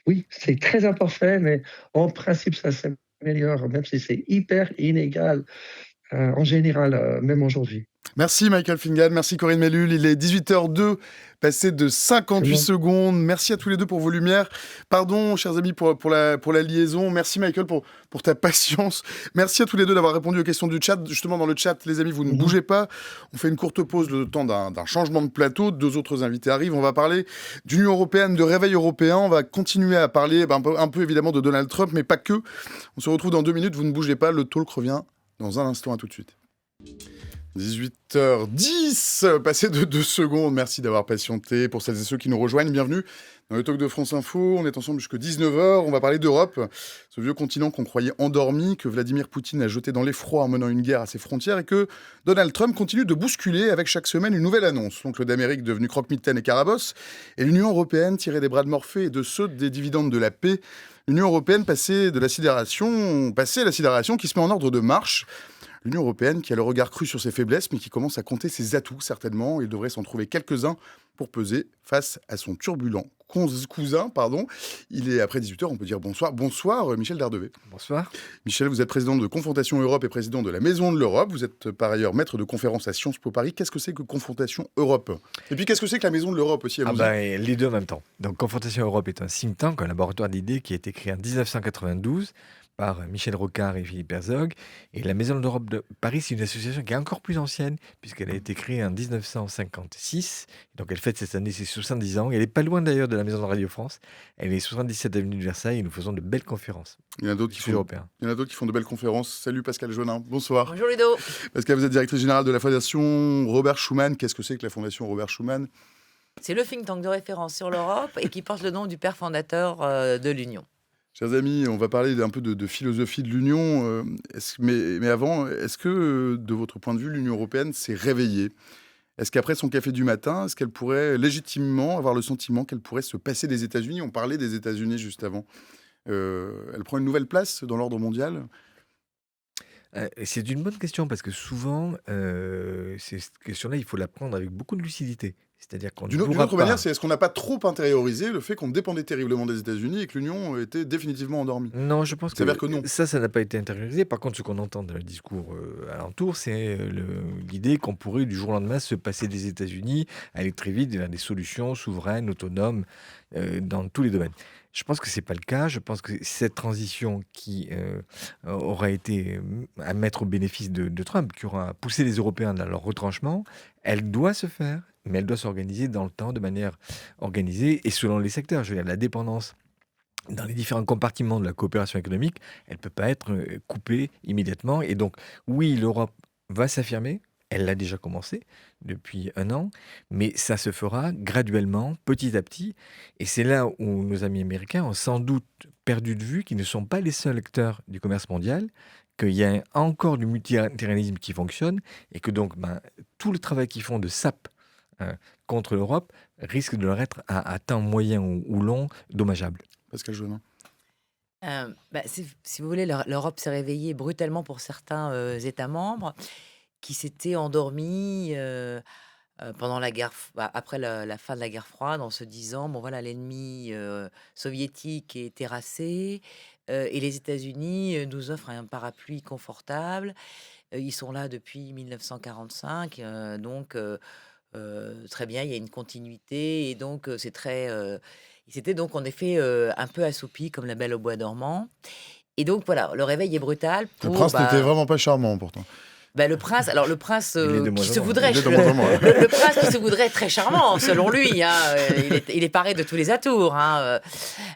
oui, c'est très imparfait, mais en principe, ça s'améliore, même si c'est hyper inégal en général, même aujourd'hui. Merci Michael Fingal, merci Corinne Mellul. Il est 18h02, passé de 58 bon. secondes. Merci à tous les deux pour vos lumières. Pardon, chers amis, pour la liaison. Merci Michael pour ta patience. Merci à tous les deux d'avoir répondu aux questions du chat. Justement, dans le chat, les amis, vous ne bougez pas. On fait une courte pause le temps d'un changement de plateau. Deux autres invités arrivent. On va parler d'Union européenne, de réveil européen. On va continuer à parler un peu évidemment de Donald Trump, mais pas que. On se retrouve dans 2 minutes. Vous ne bougez pas. Le talk revient dans un instant. À tout de suite. 18h10, passé de 2 secondes. Merci d'avoir patienté. Pour celles et ceux qui nous rejoignent, bienvenue dans le talk de France Info. On est ensemble jusqu'à 19h. On va parler d'Europe, ce vieux continent qu'on croyait endormi, que Vladimir Poutine a jeté dans l'effroi en menant une guerre à ses frontières et que Donald Trump continue de bousculer avec chaque semaine une nouvelle annonce. L'oncle d'Amérique devenu croque-mitaine et carabosse et l'Union européenne tirée des bras de Morphée et de ceux des dividendes de la paix. L'Union européenne passée à la sidération qui se met en ordre de marche. L'Union européenne qui a le regard cru sur ses faiblesses, mais qui commence à compter ses atouts, certainement. Il devrait s'en trouver quelques-uns pour peser face à son turbulent cousin. Il est après 18h, on peut dire bonsoir. Bonsoir, Michel Dardevet. Bonsoir. Michel, vous êtes président de Confrontation Europe et président de la Maison de l'Europe. Vous êtes par ailleurs maître de conférence à Sciences Po Paris. Qu'est-ce que c'est que Confrontation Europe ? Et puis qu'est-ce que c'est que la Maison de l'Europe aussi Les deux en même temps. Donc Confrontation Europe est un think tank, un laboratoire d'idées qui a été créé en 1992 par Michel Rocard et Philippe Herzog. Et la Maison de l'Europe de Paris, c'est une association qui est encore plus ancienne, puisqu'elle a été créée en 1956. Donc elle fête cette année ses 70 ans. Elle n'est pas loin d'ailleurs de la Maison de Radio France. Elle est 77 avenue de Versailles et nous faisons de belles conférences. Il y en a d'autres qui font de belles conférences. Salut Pascal Jaunin, bonsoir. Bonjour Ludo. Pascal, vous êtes directrice générale de la Fondation Robert Schuman. Qu'est-ce que c'est que la Fondation Robert Schuman ? C'est le think tank de référence sur l'Europe et qui porte le nom du père fondateur de l'Union. Chers amis, on va parler un peu de philosophie de l'Union. Mais avant, est-ce que, de votre point de vue, l'Union européenne s'est réveillée ? Est-ce qu'après son café du matin, est-ce qu'elle pourrait légitimement avoir le sentiment qu'elle pourrait se passer des États-Unis ? On parlait des États-Unis juste avant. Elle prend une nouvelle place dans l'ordre mondial ? C'est une bonne question parce que souvent, cette question-là, il faut la prendre avec beaucoup de lucidité. C'est-à-dire qu'on D'une autre manière, c'est est-ce qu'on n'a pas trop intériorisé le fait qu'on dépendait terriblement des États-Unis et que l'Union était définitivement endormie ? Non, je pense que non. Ça n'a pas été intériorisé. Par contre, ce qu'on entend dans le discours alentour, c'est l'idée qu'on pourrait du jour au lendemain se passer des États-Unis, aller très vite vers des solutions souveraines, autonomes, dans tous les domaines. Je pense que c'est pas le cas. Je pense que cette transition qui aura été à mettre au bénéfice de Trump, qui aura poussé les Européens dans leur retranchement, elle doit se faire, mais elle doit s'organiser dans le temps de manière organisée et selon les secteurs. Je veux dire, la dépendance dans les différents compartiments de la coopération économique, elle ne peut pas être coupée immédiatement. Et donc, oui, l'Europe va s'affirmer. Elle l'a déjà commencé depuis 1 an, mais ça se fera graduellement, petit à petit. Et c'est là où nos amis américains ont sans doute perdu de vue qu'ils ne sont pas les seuls acteurs du commerce mondial, qu'il y a encore du multilatéralisme qui fonctionne, et que donc tout le travail qu'ils font de sape contre l'Europe risque de leur être à temps moyen ou long dommageable. Pascal Jaunin. Si vous voulez, l'Europe s'est réveillée brutalement pour certains États membres qui s'étaient endormis pendant la guerre, après la fin de la guerre froide, en se disant bon voilà, l'ennemi soviétique est terrassé, et les États-Unis nous offrent un parapluie confortable. Ils sont là depuis 1945, donc très bien, il y a une continuité et donc c'est très. Ils s'étaient donc en effet un peu assoupis comme la Belle au bois dormant. Et donc voilà, le réveil est brutal Le pour prince n'était vraiment pas charmant, pourtant. le prince. Alors le prince Il est de qui moins se en moins. voudrait, Il est de moins en moins. le prince qui se voudrait très charmant selon lui. Hein, il est paré de tous les atours, hein,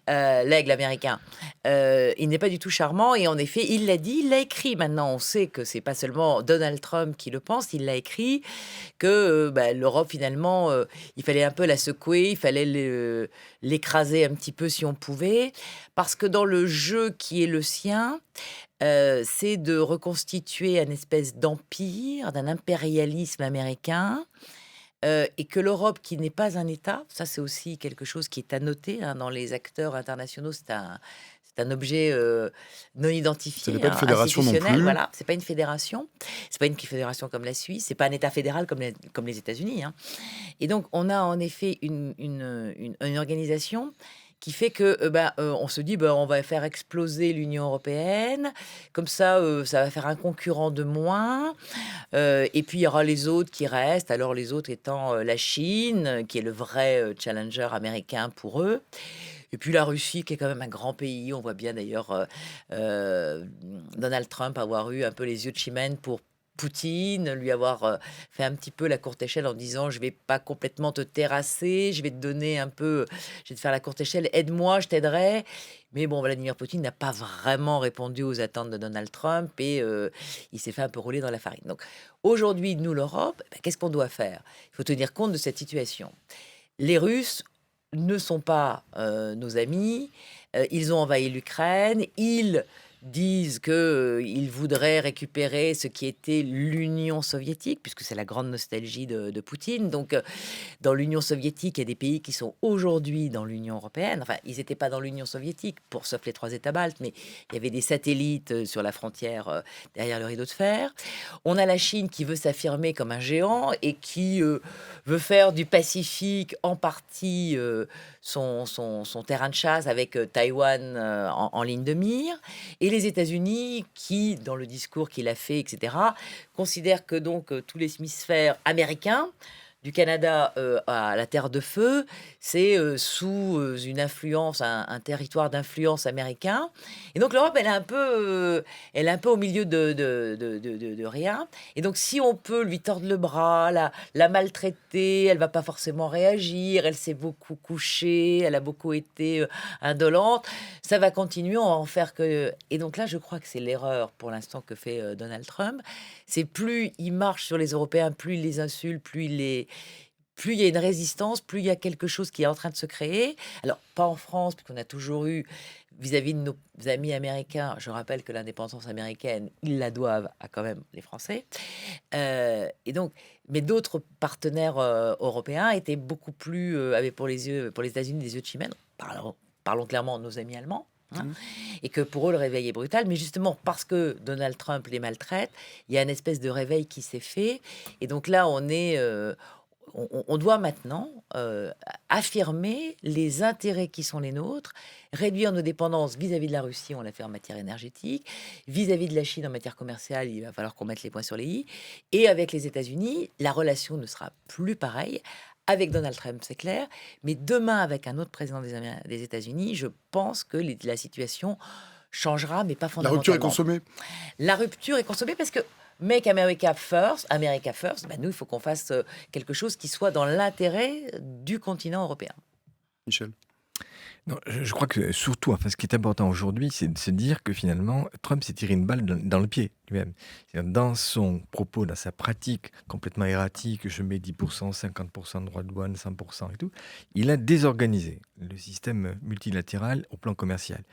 l'aigle américain. Il n'est pas du tout charmant et en effet, il l'a dit, il l'a écrit. Maintenant, on sait que c'est pas seulement Donald Trump qui le pense, il l'a écrit que l'Europe finalement, il fallait un peu la secouer, il fallait l'écraser un petit peu si on pouvait, parce que dans le jeu qui est le sien, c'est de reconstituer une espèce d'empire, d'un impérialisme américain, et que l'Europe, qui n'est pas un État, ça c'est aussi quelque chose qui est à noter hein, dans les acteurs internationaux, c'est un objet non Ce identifié, n'est pas une hein, fédération non institutionnel, plus. voilà, c'est pas une fédération, c'est pas une fédération comme la Suisse, c'est pas un État fédéral comme les États-Unis, hein. Et donc on a en effet une organisation qui fait que on se dit on va faire exploser l'Union européenne, comme ça ça va faire un concurrent de moins, et puis il y aura les autres qui restent, alors les autres étant la Chine, qui est le vrai challenger américain pour eux. Et puis la Russie, qui est quand même un grand pays, on voit bien d'ailleurs Donald Trump avoir eu un peu les yeux de chimène pour Poutine, lui avoir fait un petit peu la courte échelle en disant je vais pas complètement te terrasser, je vais te donner un peu, je vais te faire la courte échelle, aide-moi, je t'aiderai. Mais bon, Vladimir Poutine n'a pas vraiment répondu aux attentes de Donald Trump et il s'est fait un peu rouler dans la farine. Donc aujourd'hui, nous, l'Europe, qu'est-ce qu'on doit faire? Il faut tenir compte de cette situation. Les Russes ne sont pas nos amis, ils ont envahi l'Ukraine, ils disent qu'ils voudraient récupérer ce qui était l'Union soviétique, puisque c'est la grande nostalgie de Poutine. Donc, dans l'Union soviétique, il y a des pays qui sont aujourd'hui dans l'Union européenne. Enfin, ils n'étaient pas dans l'Union soviétique, sauf les 3 États baltes, mais il y avait des satellites sur la frontière derrière le rideau de fer. On a la Chine qui veut s'affirmer comme un géant et qui veut faire du Pacifique en partie son terrain de chasse avec Taïwan en ligne de mire. Et les États-Unis qui, dans le discours qu'il a fait, etc., considèrent que donc tous les hémisphères américains, du Canada à la Terre de Feu, c'est sous une influence, un territoire d'influence américain. Et donc l'Europe, elle est un peu au milieu de rien. Et donc si on peut lui tordre le bras, la maltraiter, elle va pas forcément réagir, elle s'est beaucoup couchée, elle a beaucoup été indolente, ça va continuer, on va en faire que... Et donc là, je crois que c'est l'erreur pour l'instant que fait Donald Trump. C'est plus il marche sur les Européens, plus il les insulte, plus il y a une résistance, plus il y a quelque chose qui est en train de se créer. Alors, pas en France, puisqu'on a toujours eu, vis-à-vis de nos amis américains, je rappelle que l'indépendance américaine, ils la doivent à quand même les Français. Et donc, mais d'autres partenaires européens étaient beaucoup plus, avaient pour les États-Unis des yeux de chimène. Parlons clairement de nos amis allemands. Hein, et que pour eux, le réveil est brutal. Mais justement, parce que Donald Trump les maltraite, il y a une espèce de réveil qui s'est fait. Et donc là, on doit maintenant affirmer les intérêts qui sont les nôtres, réduire nos dépendances vis-à-vis de la Russie, on l'a fait en matière énergétique, vis-à-vis de la Chine en matière commerciale, il va falloir qu'on mette les points sur les i. Et avec les États-Unis, la relation ne sera plus pareille. Avec Donald Trump, c'est clair, mais demain, avec un autre président des États-Unis, je pense que la situation changera, mais pas La fondamentalement. rupture est consommée. La rupture est consommée parce que Make America First, nous, il faut qu'on fasse quelque chose qui soit dans l'intérêt du continent européen. Michel. Non, je crois que surtout, ce qui est important aujourd'hui, c'est de se dire que finalement, Trump s'est tiré une balle dans le pied lui-même. C'est-à-dire, dans son propos, dans sa pratique complètement erratique, je mets 10%, 50% de droits de douane, 100% et tout, il a désorganisé le système multilatéral au plan commercial.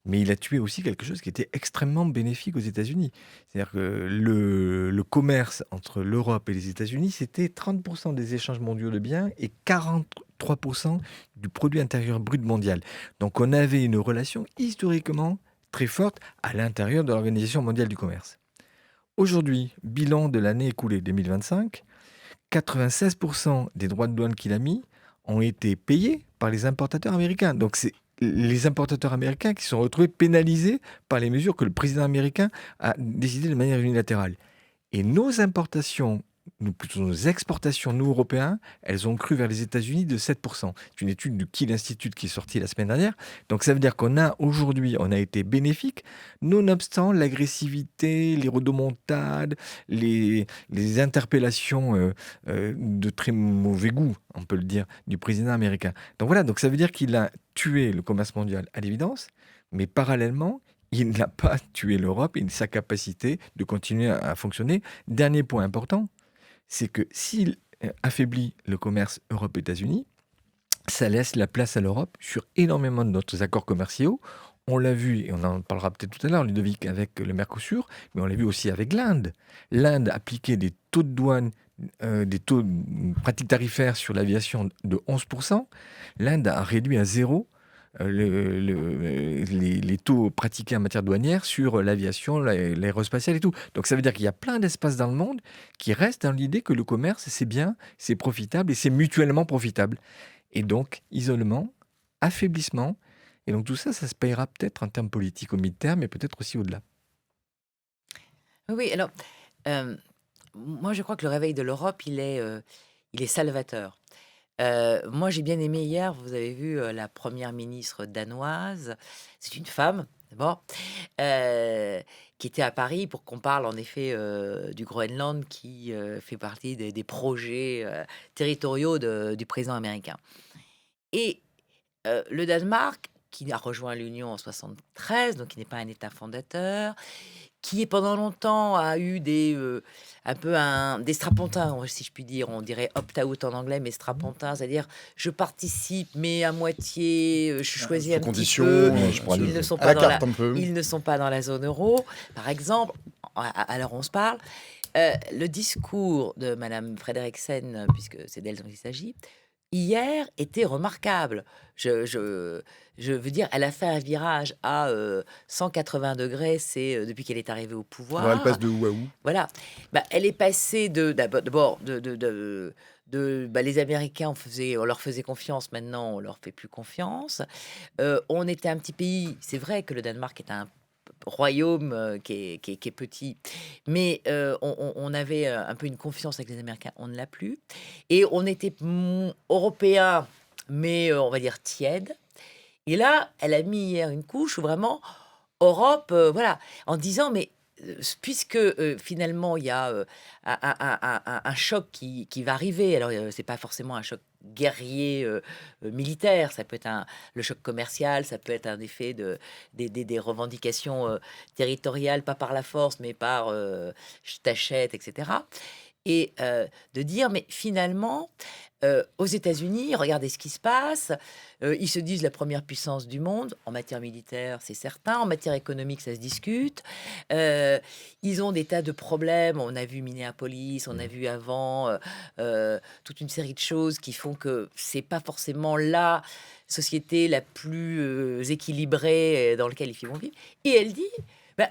Mais il a tué aussi quelque chose qui était extrêmement bénéfique aux États-Unis. C'est-à-dire que le commerce entre l'Europe et les États-Unis, c'était 30% des échanges mondiaux de biens et 43% du produit intérieur brut mondial. Donc on avait une relation historiquement très forte à l'intérieur de l'Organisation mondiale du commerce. Aujourd'hui, bilan de l'année écoulée 2025, 96% des droits de douane qu'il a mis ont été payés par les importateurs américains. Donc les importateurs américains qui sont retrouvés pénalisés par les mesures que le président américain a décidées de manière unilatérale. Et nos importations, plutôt nos exportations, nous Européens, elles ont cru vers les États-Unis de 7%. C'est une étude du Kiel Institute qui est sortie la semaine dernière. Donc ça veut dire aujourd'hui, on a été bénéfique, nonobstant l'agressivité, les rodomontades, les interpellations de très mauvais goût, on peut le dire, du président américain. Donc voilà, donc ça veut dire qu'il a tué le commerce mondial à l'évidence, mais parallèlement, il n'a pas tué l'Europe et sa capacité de continuer à fonctionner. Dernier point important, c'est que s'il affaiblit le commerce Europe-États-Unis, ça laisse la place à l'Europe sur énormément de notre accords commerciaux. On l'a vu, et on en parlera peut-être tout à l'heure, Ludovic, avec le Mercosur, mais on l'a vu aussi avec l'Inde. L'Inde appliquait des taux de douane, des taux de pratiques tarifaires sur l'aviation de 11%. L'Inde a réduit à zéro les taux pratiqués en matière douanière sur l'aviation, l'aérospatiale et tout. Donc ça veut dire qu'il y a plein d'espaces dans le monde qui restent dans l'idée que le commerce, c'est bien, c'est profitable et c'est mutuellement profitable. Et donc, isolement, affaiblissement, et donc tout ça, ça se payera peut-être en termes politiques au mi-terme, mais peut-être aussi au-delà. Oui, alors, moi je crois que le réveil de l'Europe, il est salvateur. Moi, j'ai bien aimé hier, vous avez vu la première ministre danoise, c'est une femme, d'abord, qui était à Paris pour qu'on parle en effet du Groenland qui fait partie des projets territoriaux du président américain. Et le Danemark, qui a rejoint l'Union en 73, donc qui n'est pas un État fondateur, qui pendant longtemps a eu un peu des strapontins, si je puis dire, on dirait opt-out en anglais, mais strapontins, c'est-à-dire je participe, mais à moitié, je choisis sous un petit condition, peu. je prends Ils ne sont à la pas dans carte un peu. ils ne sont pas dans la zone euro, par exemple. À l'heure où on se parle, le discours de Madame Frederiksen, puisque c'est d'elle dont il s'agit, hier était remarquable. Je veux dire, elle a fait un virage à 180 degrés, c'est depuis qu'elle est arrivée au Ouais, elle pouvoir. passe de où à où? Voilà. Elle est passée d'abord les Américains, on leur faisait confiance, maintenant on leur fait plus confiance. On était un petit pays, c'est vrai que le Danemark est un royaume qui est petit, mais on avait un peu une confiance avec les Américains, on ne l'a plus. Et on était européens, mais on va dire tiède. Et là, elle a mis hier une couche où vraiment Europe, voilà, en disant, mais puisque finalement il y a un choc qui va arriver, alors c'est pas forcément un choc guerrier militaire, ça peut être le choc commercial, ça peut être un effet des revendications territoriales, pas par la force, mais par je t'achète, etc. Et de dire, mais finalement, aux États-Unis, regardez ce qui se passe. Ils se disent la première puissance du monde en matière militaire, c'est certain. En matière économique, ça se discute. Ils ont des tas de problèmes. On a vu Minneapolis, on a vu avant toute une série de choses qui font que c'est pas forcément la société la plus équilibrée dans laquelle ils vont vivre. Et elle dit, ben,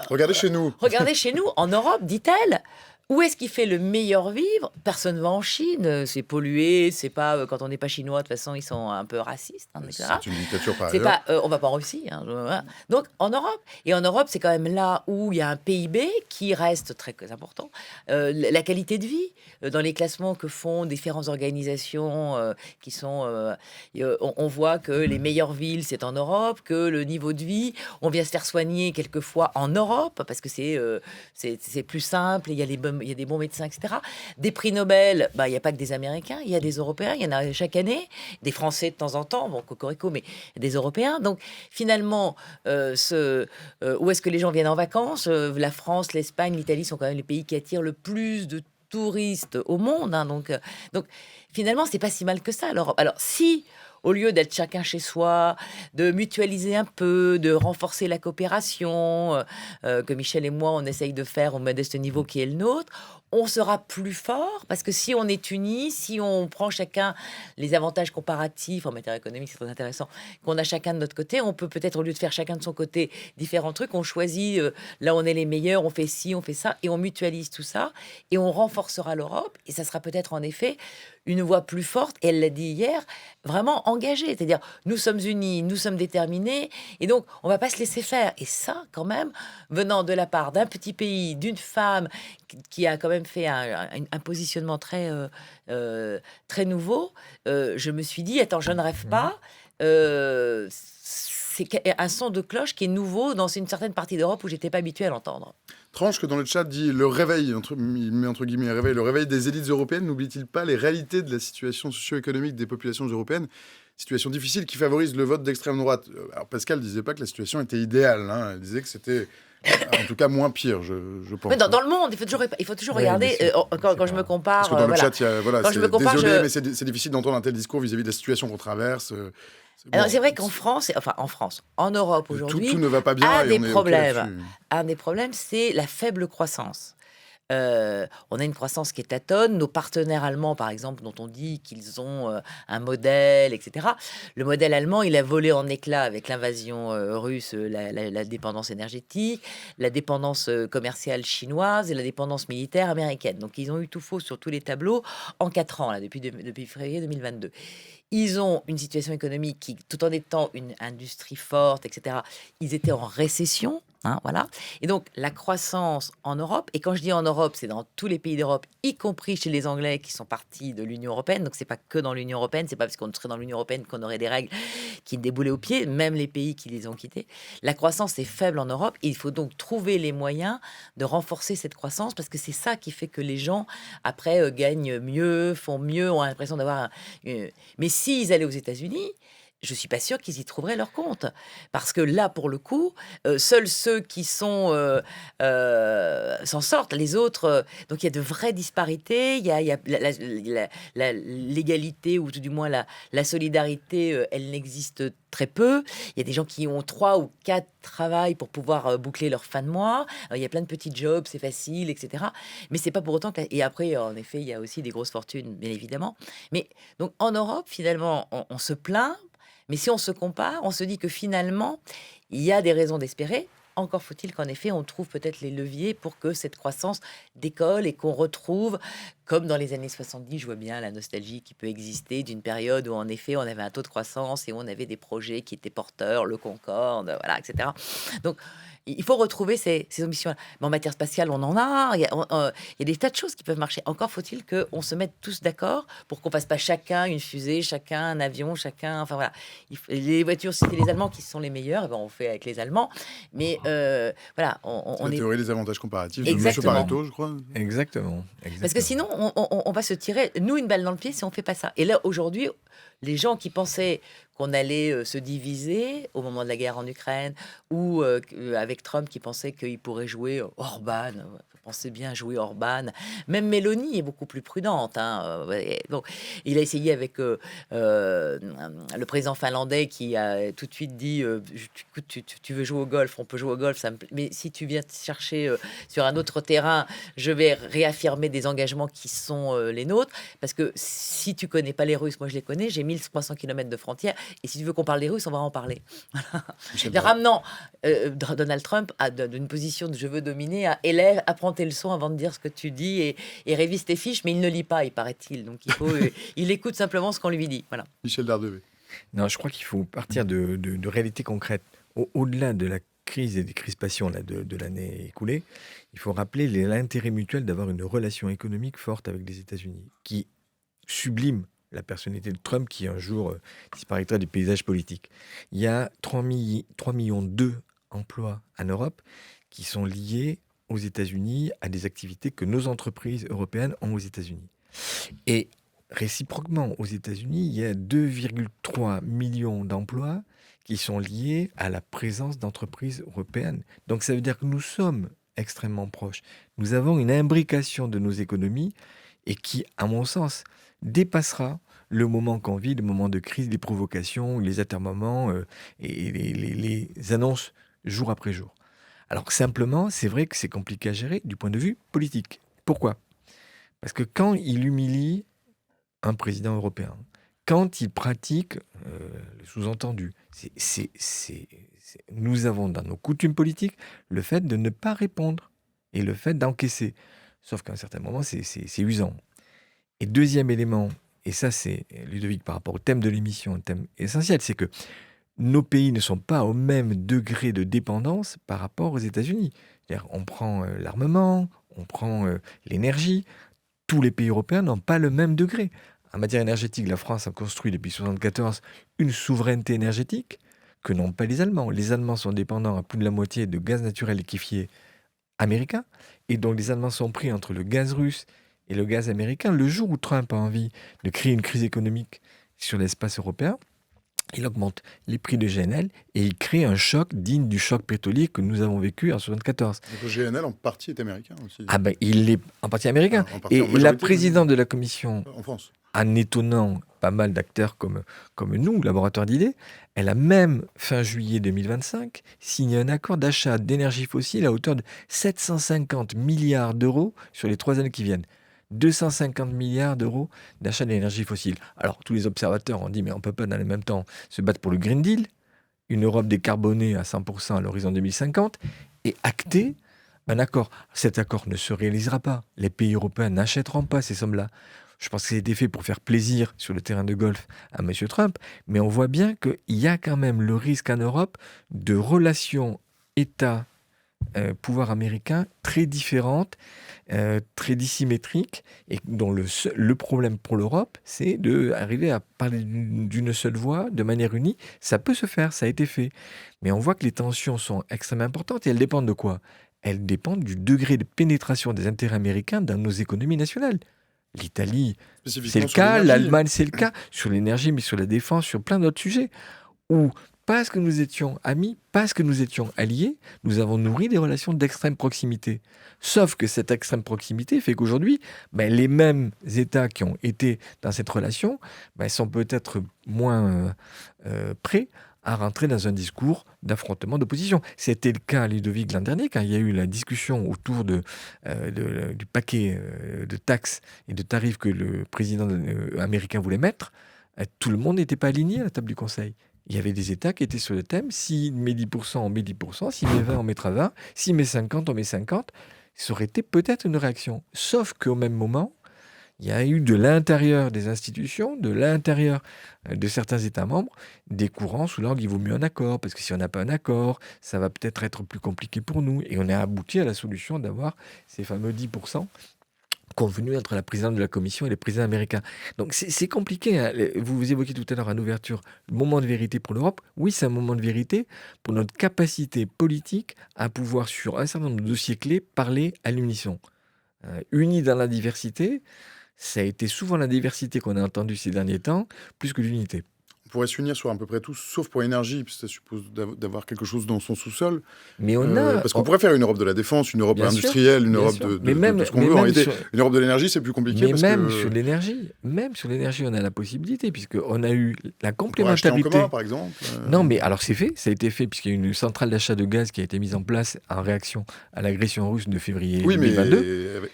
Regardez chez nous. regardez chez nous, en Europe, dit-elle. Où est-ce qu'il fait le meilleur vivre? Personne va en Chine, c'est pollué, c'est pas quand on n'est pas chinois, de toute façon ils sont un peu racistes, hein, etc. C'est une dictature par C'est ailleurs. pas, on va pas en Russie, hein, voilà. Donc en Europe, et en Europe c'est quand même là où il y a un PIB qui reste très important. La qualité de vie dans les classements que font différentes organisations qui sont, on voit que les meilleures villes c'est en Europe, que le niveau de vie, on vient se faire soigner quelquefois en Europe parce que c'est plus simple, il y a des bons médecins, etc. Des prix Nobel, il n'y a pas que des Américains, il y a des Européens, il y en a chaque année, des Français de temps en temps, bon, cocorico, mais des Européens. Donc, finalement, où est-ce que les gens viennent en vacances? La France, l'Espagne, l'Italie sont quand même les pays qui attirent le plus de touristes au monde. Hein, donc, finalement, c'est pas si mal que ça, l'Europe. Alors, si au lieu d'être chacun chez soi, de mutualiser un peu, de renforcer la coopération, que Michel et moi, on essaye de faire au modeste niveau qui est le nôtre, on sera plus fort, parce que si on est unis, si on prend chacun les avantages comparatifs en matière économique, c'est très intéressant, qu'on a chacun de notre côté, on peut peut-être, au lieu de faire chacun de son côté différents trucs, on choisit, là on est les meilleurs, on fait ci, on fait ça, et on mutualise tout ça, et on renforcera l'Europe, et ça sera peut-être en effet une voix plus forte, et elle l'a dit hier, vraiment engagée. C'est-à-dire, nous sommes unis, nous sommes déterminés, et donc on ne va pas se laisser faire. Et ça, quand même, venant de la part d'un petit pays, d'une femme qui a quand même fait un positionnement très nouveau, je me suis dit, attends, je ne rêve pas. C'est un son de cloche qui est nouveau dans une certaine partie d'Europe où j'étais pas habituée à l'entendre. Tranche que dans le chat dit le réveil, il met entre guillemets réveil, le réveil des élites européennes n'oublie-t-il pas les réalités de la situation socio-économique des populations européennes, situation difficile qui favorise le vote d'extrême droite. Alors Pascal disait pas que la situation était idéale, hein. Elle disait que c'était en tout cas moins pire, je pense. Mais dans le monde, il faut toujours regarder. Quand je me compare, parce que dans le voilà. chat, il y a, voilà, Quand je me compare, désolé, mais c'est difficile d'entendre un tel discours vis-à-vis de la situation qu'on traverse. Alors, c'est vrai qu'en France, en Europe aujourd'hui, tout ne va pas bien. un Et des on est problèmes, là-dessus. un des problèmes, c'est la faible croissance. On a une croissance qui est tâtonne. Nos partenaires allemands, par exemple, dont on dit qu'ils ont un modèle, etc. Le modèle allemand, il a volé en éclats avec l'invasion russe, la dépendance énergétique, la dépendance commerciale chinoise et la dépendance militaire américaine. Donc, ils ont eu tout faux sur tous les tableaux en 4 ans, là, depuis février 2022. Ils ont une situation économique qui, tout en étant une industrie forte, etc., ils étaient en récession. Voilà. Et donc, la croissance en Europe, et quand je dis en Europe, c'est dans tous les pays d'Europe, y compris chez les Anglais qui sont partis de l'Union européenne. Donc, c'est pas que dans l'Union européenne, c'est pas parce qu'on serait dans l'Union européenne qu'on aurait des règles qui déboulaient aux pieds, même les pays qui les ont quittés. La croissance est faible en Europe, et il faut donc trouver les moyens de renforcer cette croissance, parce que c'est ça qui fait que les gens, après, gagnent mieux, font mieux, ont l'impression d'avoir... Mais s'ils allaient aux États-Unis, je suis pas sûre qu'ils y trouveraient leur compte. Parce que là, pour le coup, seuls ceux qui sont s'en sortent. Les autres... donc, il y a de vraies disparités. Il y a l'égalité, ou tout du moins la solidarité, elle n'existe très peu. Il y a des gens qui ont 3 ou 4 travails pour pouvoir boucler leur fin de mois. Il y a plein de petits jobs, c'est facile, etc. Mais c'est pas pour autant que... Et après, en effet, il y a aussi des grosses fortunes, bien évidemment. Mais donc, en Europe, finalement, on se plaint. Mais si on se compare, on se dit que finalement, il y a des raisons d'espérer. Encore faut-il qu'en effet, on trouve peut-être les leviers pour que cette croissance décolle et qu'on retrouve, comme dans les années 70, je vois bien la nostalgie qui peut exister d'une période où en effet, on avait un taux de croissance et on avait des projets qui étaient porteurs, le Concorde, voilà, etc. Donc, il faut retrouver ces ambitions. Mais en matière spatiale, on en a. Il y a des tas de choses qui peuvent marcher. Encore faut-il qu'on se mette tous d'accord pour qu'on fasse pas chacun une fusée, chacun un avion, chacun... Enfin voilà. Les voitures, si c'est les Allemands qui sont les meilleurs, on fait avec les Allemands. Mais voilà, C'est la théorie des avantages comparatifs de M. Exactement. Pareto, je crois. Exactement. Parce que sinon, on va se tirer, nous, une balle dans le pied si on fait pas ça. Et là, aujourd'hui, les gens qui pensaient qu'on allait se diviser au moment de la guerre en Ukraine, ou avec Trump qui pensait qu'il pourrait jouer Orban, pensait bien jouer Orban. Même Mélanie est beaucoup plus prudente. Donc, il a essayé avec le président finlandais qui a tout de suite dit écoute, tu veux jouer au golf, on peut jouer au golf, mais si tu viens te chercher sur un autre terrain, je vais réaffirmer des engagements qui sont les nôtres. Parce que si tu connais pas les Russes, moi je les connais, j'ai 1300 km de frontières, et si tu veux qu'on parle des Russes, on va en parler. Ramenant Donald Trump d'une position de je veux dominer à élève, apprends tes leçons avant de dire ce que tu dis et révise tes fiches, mais il ne lit pas, il paraît-il. Donc il écoute simplement ce qu'on lui dit. Voilà. Michel Dardevé. Non, je crois qu'il faut partir de réalités concrètes. Au-delà de la crise et des crispations de l'année écoulée, il faut rappeler l'intérêt mutuel d'avoir une relation économique forte avec les États-Unis, qui sublime la personnalité de Trump, qui un jour disparaîtra du paysage politique. Il y a 3 millions d'emplois en Europe qui sont liés aux États-Unis à des activités que nos entreprises européennes ont aux États-Unis. Et réciproquement, aux États-Unis, il y a 2,3 millions d'emplois qui sont liés à la présence d'entreprises européennes. Donc ça veut dire que nous sommes extrêmement proches. Nous avons une imbrication de nos économies et qui, à mon sens, dépassera le moment qu'on vit, le moment de crise, les provocations, les atermoiements et les annonces jour après jour. Alors simplement, c'est vrai que c'est compliqué à gérer du point de vue politique. Pourquoi ? Parce que quand il humilie un président européen, quand il pratique le sous-entendu, nous avons dans nos coutumes politiques le fait de ne pas répondre et le fait d'encaisser. Sauf qu'à un certain moment, c'est usant. Et deuxième élément et ça c'est, Ludovic, par rapport au thème de l'émission, un thème essentiel, c'est que nos pays ne sont pas au même degré de dépendance par rapport aux États-Unis. C'est-à-dire, on prend l'armement, on prend l'énergie. Tous les pays européens n'ont pas le même degré. En matière énergétique, la France a construit depuis 1974 une souveraineté énergétique que n'ont pas les Allemands. Les Allemands sont dépendants à plus de la moitié de gaz naturel liquéfié américain. Et donc les Allemands sont pris entre le gaz russe et le gaz américain. Le jour où Trump a envie de créer une crise économique sur l'espace européen, il augmente les prix de GNL et il crée un choc digne du choc pétrolier que nous avons vécu en 1974. Donc le GNL en partie est américain aussi. Ah ben, il est en partie américain. En partie, Et en majorité, la présidente de la commission, en France. en étonnant pas mal d'acteurs comme nous, laboratoire d'idées, elle a même, fin juillet 2025, signé un accord d'achat d'énergie fossile à hauteur de 750 milliards d'euros sur les 3 années qui viennent. 250 milliards d'euros d'achat d'énergie fossile. Alors, tous les observateurs ont dit, mais on ne peut pas dans le même temps se battre pour le Green Deal, une Europe décarbonée à 100% à l'horizon 2050, et acter un accord. Cet accord ne se réalisera pas. Les pays européens n'achèteront pas ces sommes-là. Je pense que c'était fait pour faire plaisir sur le terrain de golf à M. Trump, mais on voit bien qu'il y a quand même le risque en Europe de relations État pouvoir américain très différentes, très dissymétriques, et dont le problème pour l'Europe, c'est d'arriver à parler d'une seule voix, de manière unie. Ça peut se faire, ça a été fait. Mais on voit que les tensions sont extrêmement importantes, et elles dépendent de quoi? Elles dépendent du degré de pénétration des intérêts américains dans nos économies nationales. L'Italie, c'est le cas, l'Allemagne, c'est le cas, sur l'énergie, mais sur la défense, sur plein d'autres sujets, où parce que nous étions amis, parce que nous étions alliés, nous avons nourri des relations d'extrême proximité. Sauf que cette extrême proximité fait qu'aujourd'hui, les mêmes États qui ont été dans cette relation sont peut-être moins prêts à rentrer dans un discours d'affrontement, d'opposition. C'était le cas, Ludovic, l'an dernier, quand il y a eu la discussion autour du paquet de taxes et de tarifs que le président américain voulait mettre. Tout le monde n'était pas aligné à la table du Conseil. Il y avait des États qui étaient sur le thème, s'il met 10%, on met 10%, s'il met 20, on mettra 20, s'il met 50, on met 50. Ça aurait été peut-être une réaction. Sauf qu'au même moment, il y a eu de l'intérieur des institutions, de l'intérieur de certains États membres, des courants sous l'angle il vaut mieux un accord, parce que si on n'a pas un accord, ça va peut-être être plus compliqué pour nous. Et on a abouti à la solution d'avoir ces fameux 10% convenu entre la présidente de la Commission et les présidents américains. Donc c'est compliqué. Hein. Vous évoquiez tout à l'heure en ouverture le moment de vérité pour l'Europe. Oui, c'est un moment de vérité pour notre capacité politique à pouvoir, sur un certain nombre de dossiers clés, parler à l'unisson. Unis dans la diversité, ça a été souvent la diversité qu'on a entendue ces derniers temps, plus que l'unité. On pourrait s'unir sur à peu près tout, sauf pour l'énergie, puisque ça suppose d'avoir quelque chose dans son sous-sol. Mais on a... Parce qu'on pourrait faire une Europe de la défense, une Europe Bien industrielle, sûr, une bien Europe sûr. de Mais même- ce qu'on mais veut. En même réalité, sur- une Europe de l'énergie, c'est plus compliqué. Mais parce même que sur l'énergie, on a la possibilité, puisqu'on a eu la on pourrait acheter en complémentarité. commun, par exemple. Non, mais alors c'est fait, ça a été fait, puisqu'il y a une centrale d'achat de gaz qui a été mise en place en réaction à l'agression russe de février Oui, mais 2022.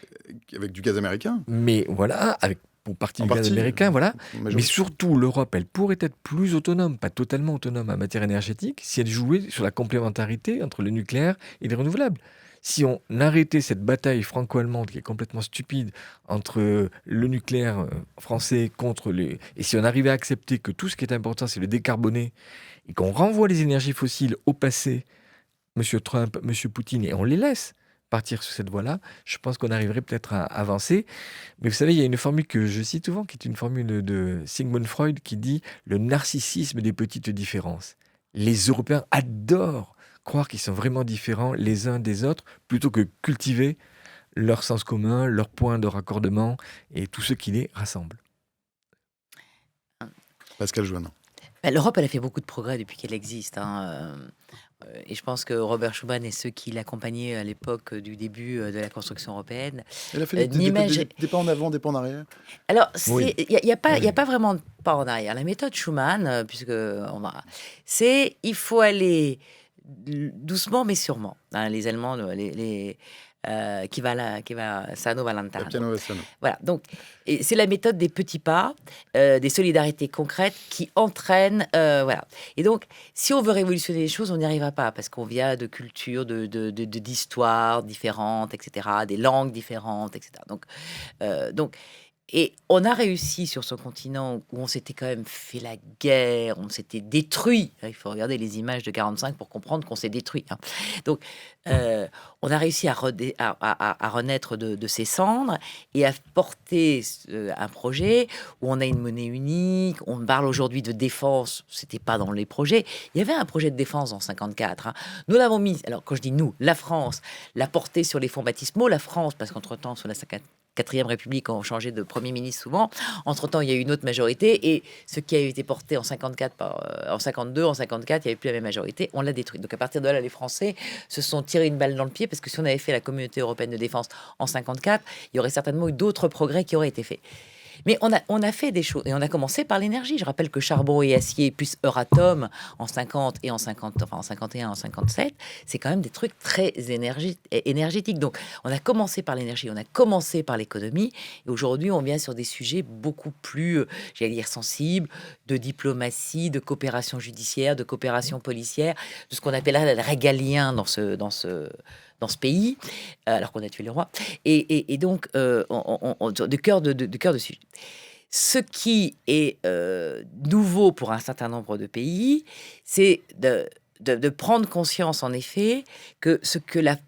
avec du gaz américain. Mais voilà, pour partie En du gaz partie, américain, voilà. en Mais majorité. surtout, l'Europe, elle pourrait être plus autonome, pas totalement autonome en matière énergétique, si elle jouait sur la complémentarité entre le nucléaire et les renouvelables. Si on arrêtait cette bataille franco-allemande qui est complètement stupide entre le nucléaire français contre les... Et si on arrivait à accepter que tout ce qui est important, c'est le décarboner, et qu'on renvoie les énergies fossiles au passé, M. Trump, M. Poutine, et on les laisse partir sur cette voie-là, je pense qu'on arriverait peut-être à avancer. Mais vous savez, il y a une formule que je cite souvent, qui est une formule de Sigmund Freud, qui dit le narcissisme des petites différences. Les Européens adorent croire qu'ils sont vraiment différents les uns des autres, plutôt que cultiver leur sens commun, leur point de raccordement et tout ce qui les rassemble. Pascal Joannin. L'Europe, elle a fait beaucoup de progrès depuis qu'elle existe. Et je pense que Robert Schuman et ceux qui l'accompagnaient à l'époque du début de la construction européenne. Elle a fait des pas en avant, des pas en arrière. Alors, Oui. il n'y a Oui. pas vraiment de pas en arrière. La méthode Schuman, c'est il faut aller doucement mais sûrement. Hein, les Allemands, qui va sano va La lontano. piano Vassano. Voilà, donc et c'est la méthode des petits pas, des solidarités concrètes qui entraînent, voilà. Et donc, si on veut révolutionner les choses, on n'y arrivera pas parce qu'on vient de cultures, d'histoires différentes, etc., des langues différentes, etc. Donc, Et on a réussi sur ce continent où on s'était quand même fait la guerre, on s'était détruit. Il faut regarder les images de 45 pour comprendre qu'on s'est détruit. Hein. Donc, on a réussi à renaître de ces cendres et à porter un projet où on a une monnaie unique. On parle aujourd'hui de défense. C'était pas dans les projets. Il y avait un projet de défense en 54. Hein. Nous l'avons mis. Alors, quand je dis nous, la France l'a porté sur les fonds baptismaux. La France, parce qu'entre-temps, sur la 4e République, ont changé de Premier ministre souvent. Entre-temps, il y a eu une autre majorité et ce qui a été porté en 54 en 52, en 54, il n'y avait plus la même majorité. On l'a détruit. Donc à partir de là, les Français se sont tirés une balle dans le pied parce que si on avait fait la Communauté européenne de défense en 54, il y aurait certainement eu d'autres progrès qui auraient été faits. Mais on a fait des choses et on a commencé par l'énergie. Je rappelle que charbon et acier plus Euratom en 50 et en 50, enfin en 51, en 57, c'est quand même des trucs très énergétiques. Donc on a commencé par l'énergie, on a commencé par l'économie et aujourd'hui on vient sur des sujets beaucoup plus, j'allais dire sensibles, de diplomatie, de coopération judiciaire, de coopération policière, de ce qu'on appellerait le régalien dans ce pays, alors qu'on a tué le roi. Et donc, de cœur de sujet. Ce qui est nouveau pour un certain nombre de pays, c'est de prendre conscience, en effet, que ce que la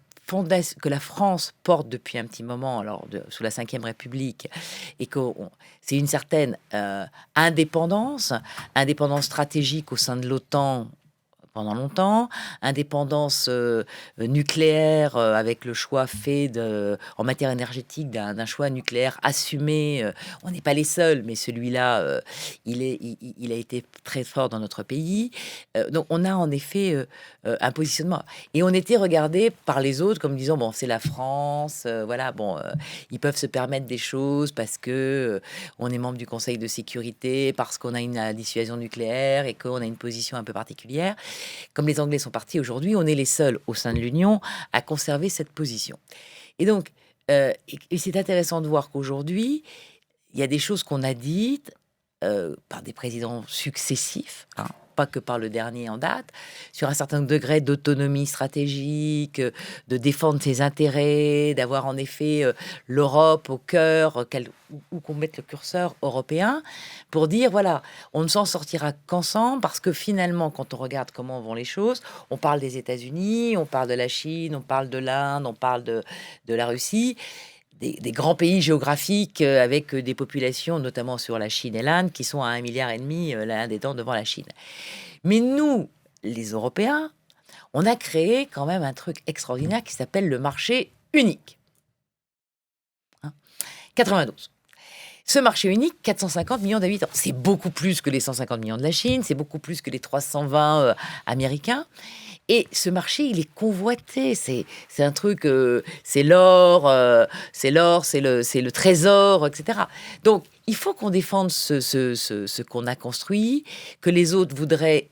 France porte depuis un petit moment, alors sous la Ve République, et que c'est une certaine indépendance stratégique au sein de l'OTAN, pendant longtemps, indépendance nucléaire avec le choix fait en matière énergétique d'un choix nucléaire assumé. On n'est pas les seuls, mais celui-là, il a été très fort dans notre pays. Donc on a en effet un positionnement. Et on était regardé par les autres comme disant, bon, c'est la France, voilà, bon, ils peuvent se permettre des choses parce que on est membre du Conseil de sécurité, parce qu'on a une dissuasion nucléaire et qu'on a une position un peu particulière. Comme les Anglais sont partis aujourd'hui, on est les seuls au sein de l'Union à conserver cette position. Et donc, et c'est intéressant de voir qu'aujourd'hui, il y a des choses qu'on a dites par des présidents successifs, hein, pas que par le dernier en date, sur un certain degré d'autonomie stratégique, de défendre ses intérêts, d'avoir en effet l'Europe au cœur, où qu'on mette le curseur européen, pour dire, voilà, on ne s'en sortira qu'ensemble, parce que finalement, quand on regarde comment vont les choses, on parle des États-Unis, on parle de la Chine, on parle de l'Inde, on parle de la Russie, des grands pays géographiques avec des populations, notamment sur la Chine et l'Inde, qui sont à 1,5 milliard l'Inde étant devant la Chine. Mais nous, les Européens, on a créé quand même un truc extraordinaire qui s'appelle le marché unique. 92. Ce marché unique, 450 millions d'habitants. C'est beaucoup plus que les 150 millions de la Chine, c'est beaucoup plus que les 320 américains. Et ce marché, il est convoité. C'est un truc, c'est l'or, c'est le trésor, etc. Donc, il faut qu'on défende ce qu'on a construit, que les autres voudraient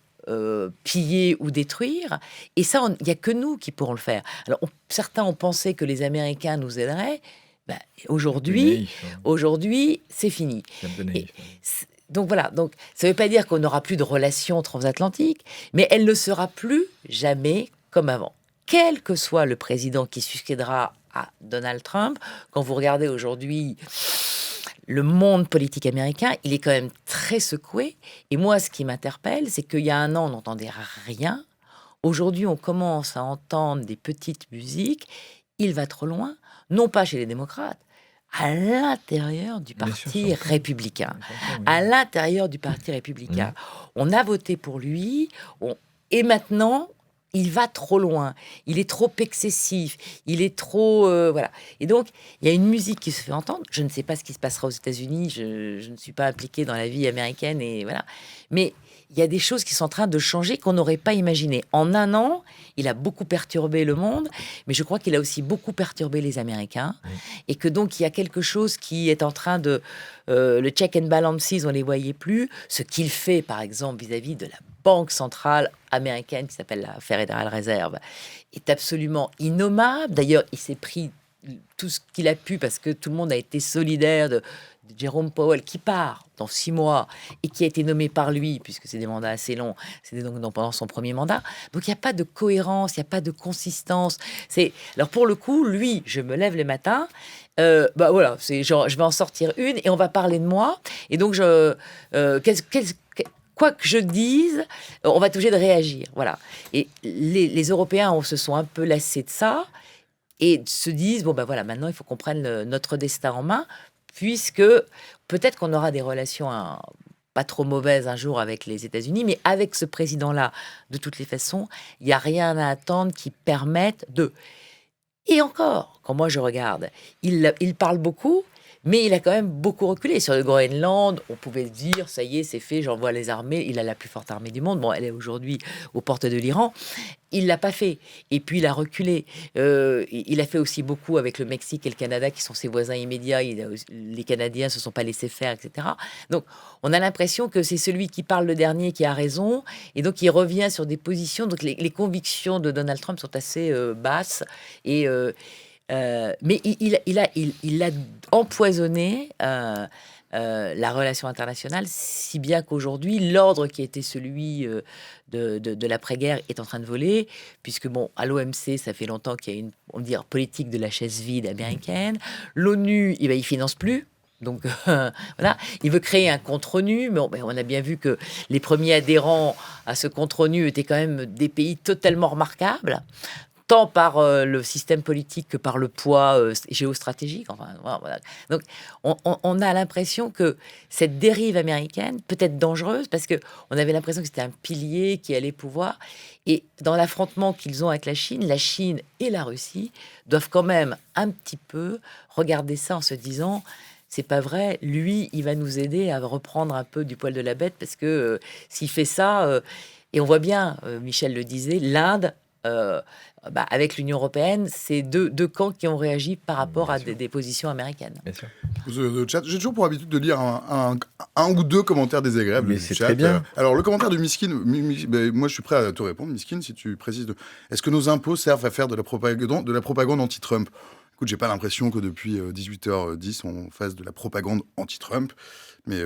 piller ou détruire. Et ça, il n'y a que nous qui pourrons le faire. Alors, certains ont pensé que les Américains nous aideraient. Ben, aujourd'hui, c'est fini. Donc voilà, donc ça ne veut pas dire qu'on n'aura plus de relations transatlantiques, mais elle ne sera plus jamais comme avant. Quel que soit le président qui succédera à Donald Trump, quand vous regardez aujourd'hui le monde politique américain, il est quand même très secoué. Et moi, ce qui m'interpelle, c'est qu'il y a un an, on n'entendait rien. Aujourd'hui, on commence à entendre des petites musiques. Il va trop loin, non pas chez les démocrates, à l'intérieur du parti républicain. À l'intérieur du parti républicain. On a voté pour lui, et maintenant, il va trop loin. Il est trop excessif. Il est trop... voilà. Et donc, il y a une musique qui se fait entendre. Je ne sais pas ce qui se passera aux États-Unis. Je ne suis pas impliquée dans la vie américaine, et voilà. Mais il y a des choses qui sont en train de changer qu'on n'aurait pas imaginé. En un an, il a beaucoup perturbé le monde, mais je crois qu'il a aussi beaucoup perturbé les Américains. Et que donc, il y a quelque chose qui est en train de... le check and balances, on ne les voyait plus. Ce qu'il fait, par exemple, vis-à-vis de la banque centrale américaine, qui s'appelle la Federal Reserve, est absolument innommable. D'ailleurs, il s'est pris tout ce qu'il a pu, parce que tout le monde a été solidaire de Jérôme Powell, qui part dans 6 mois et qui a été nommé par lui, puisque c'est des mandats assez longs, c'était donc pendant son premier mandat. Donc il n'y a pas de cohérence, il n'y a pas de consistance. Alors pour le coup, lui, je me lève les matins, voilà, c'est genre, je vais en sortir une et on va parler de moi. Et donc, quoi que je dise, on va être obligé de réagir. Voilà. Et les Européens se sont un peu lassés de ça et se disent, bon ben voilà, maintenant il faut qu'on prenne notre destin en main, puisque peut-être qu'on aura des relations pas trop mauvaises un jour avec les États-Unis, mais avec ce président-là, de toutes les façons, il n'y a rien à attendre qui permette de... Et encore, quand moi je regarde, il parle beaucoup, mais il a quand même beaucoup reculé. Sur le Groenland, on pouvait se dire, ça y est, c'est fait, j'envoie les armées. Il a la plus forte armée du monde. Bon, elle est aujourd'hui aux portes de l'Iran. Il l'a pas fait. Et puis, il a reculé. Il a fait aussi beaucoup avec le Mexique et le Canada, qui sont ses voisins immédiats. Les Canadiens se sont pas laissés faire, etc. Donc, on a l'impression que c'est celui qui parle le dernier qui a raison. Et donc, il revient sur des positions. Donc, les convictions de Donald Trump sont assez basses. Et... mais il a empoisonné la relation internationale, si bien qu'aujourd'hui, l'ordre qui était celui de l'après-guerre est en train de voler, puisque, bon, à l'OMC, ça fait longtemps qu'il y a une politique de la chaise vide américaine. L'ONU, il finance plus. Donc, voilà, il veut créer un contre-ONU, mais on a bien vu que les premiers adhérents à ce contre-ONU étaient quand même des pays totalement remarquables, tant par le système politique que par le poids géostratégique. Enfin, voilà. Donc, on a l'impression que cette dérive américaine peut être dangereuse, parce qu'on avait l'impression que c'était un pilier qui allait pouvoir. Et dans l'affrontement qu'ils ont avec la Chine et la Russie doivent quand même un petit peu regarder ça en se disant... C'est pas vrai, lui, il va nous aider à reprendre un peu du poil de la bête, parce que s'il fait ça, et on voit bien, Michel le disait, l'Inde, avec l'Union européenne, c'est deux camps qui ont réagi par rapport à des positions américaines. Bien sûr. Le chat, j'ai toujours pour habitude de lire un ou deux commentaires désagréables. Mais du c'est chat. très bien. Alors, le commentaire de Miskin, moi je suis prêt à te répondre, Miskin, si tu précises. Est-ce que nos impôts servent à faire de la propagande anti-Trump ? Écoute, j'ai pas l'impression que depuis 18h10, on fasse de la propagande anti-Trump. Mais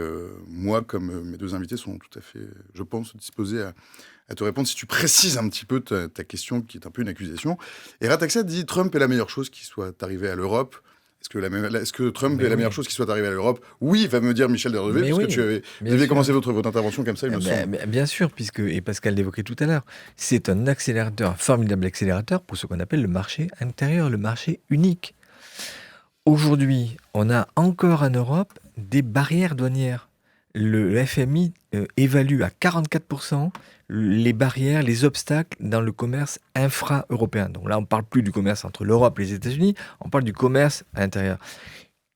moi, comme mes deux invités sont tout à fait, je pense, disposés à te répondre si tu précises un petit peu ta question, qui est un peu une accusation. Et Rataxa dit Trump est la meilleure chose qui soit arrivée à l'Europe. Est-ce que Trump est la meilleure chose qui soit arrivée à l'Europe ? Oui, va me dire Michel Derdevé, puisque vous aviez commencé votre intervention comme ça, il me semble. Bien sûr, et Pascal l'évoquait tout à l'heure, c'est un accélérateur, un formidable accélérateur pour ce qu'on appelle le marché intérieur, le marché unique. Aujourd'hui, on a encore en Europe des barrières douanières. Le FMI évalue à 44% les barrières, les obstacles dans le commerce infra-européen. Donc là, on ne parle plus du commerce entre l'Europe et les États-Unis, on parle du commerce à l'intérieur.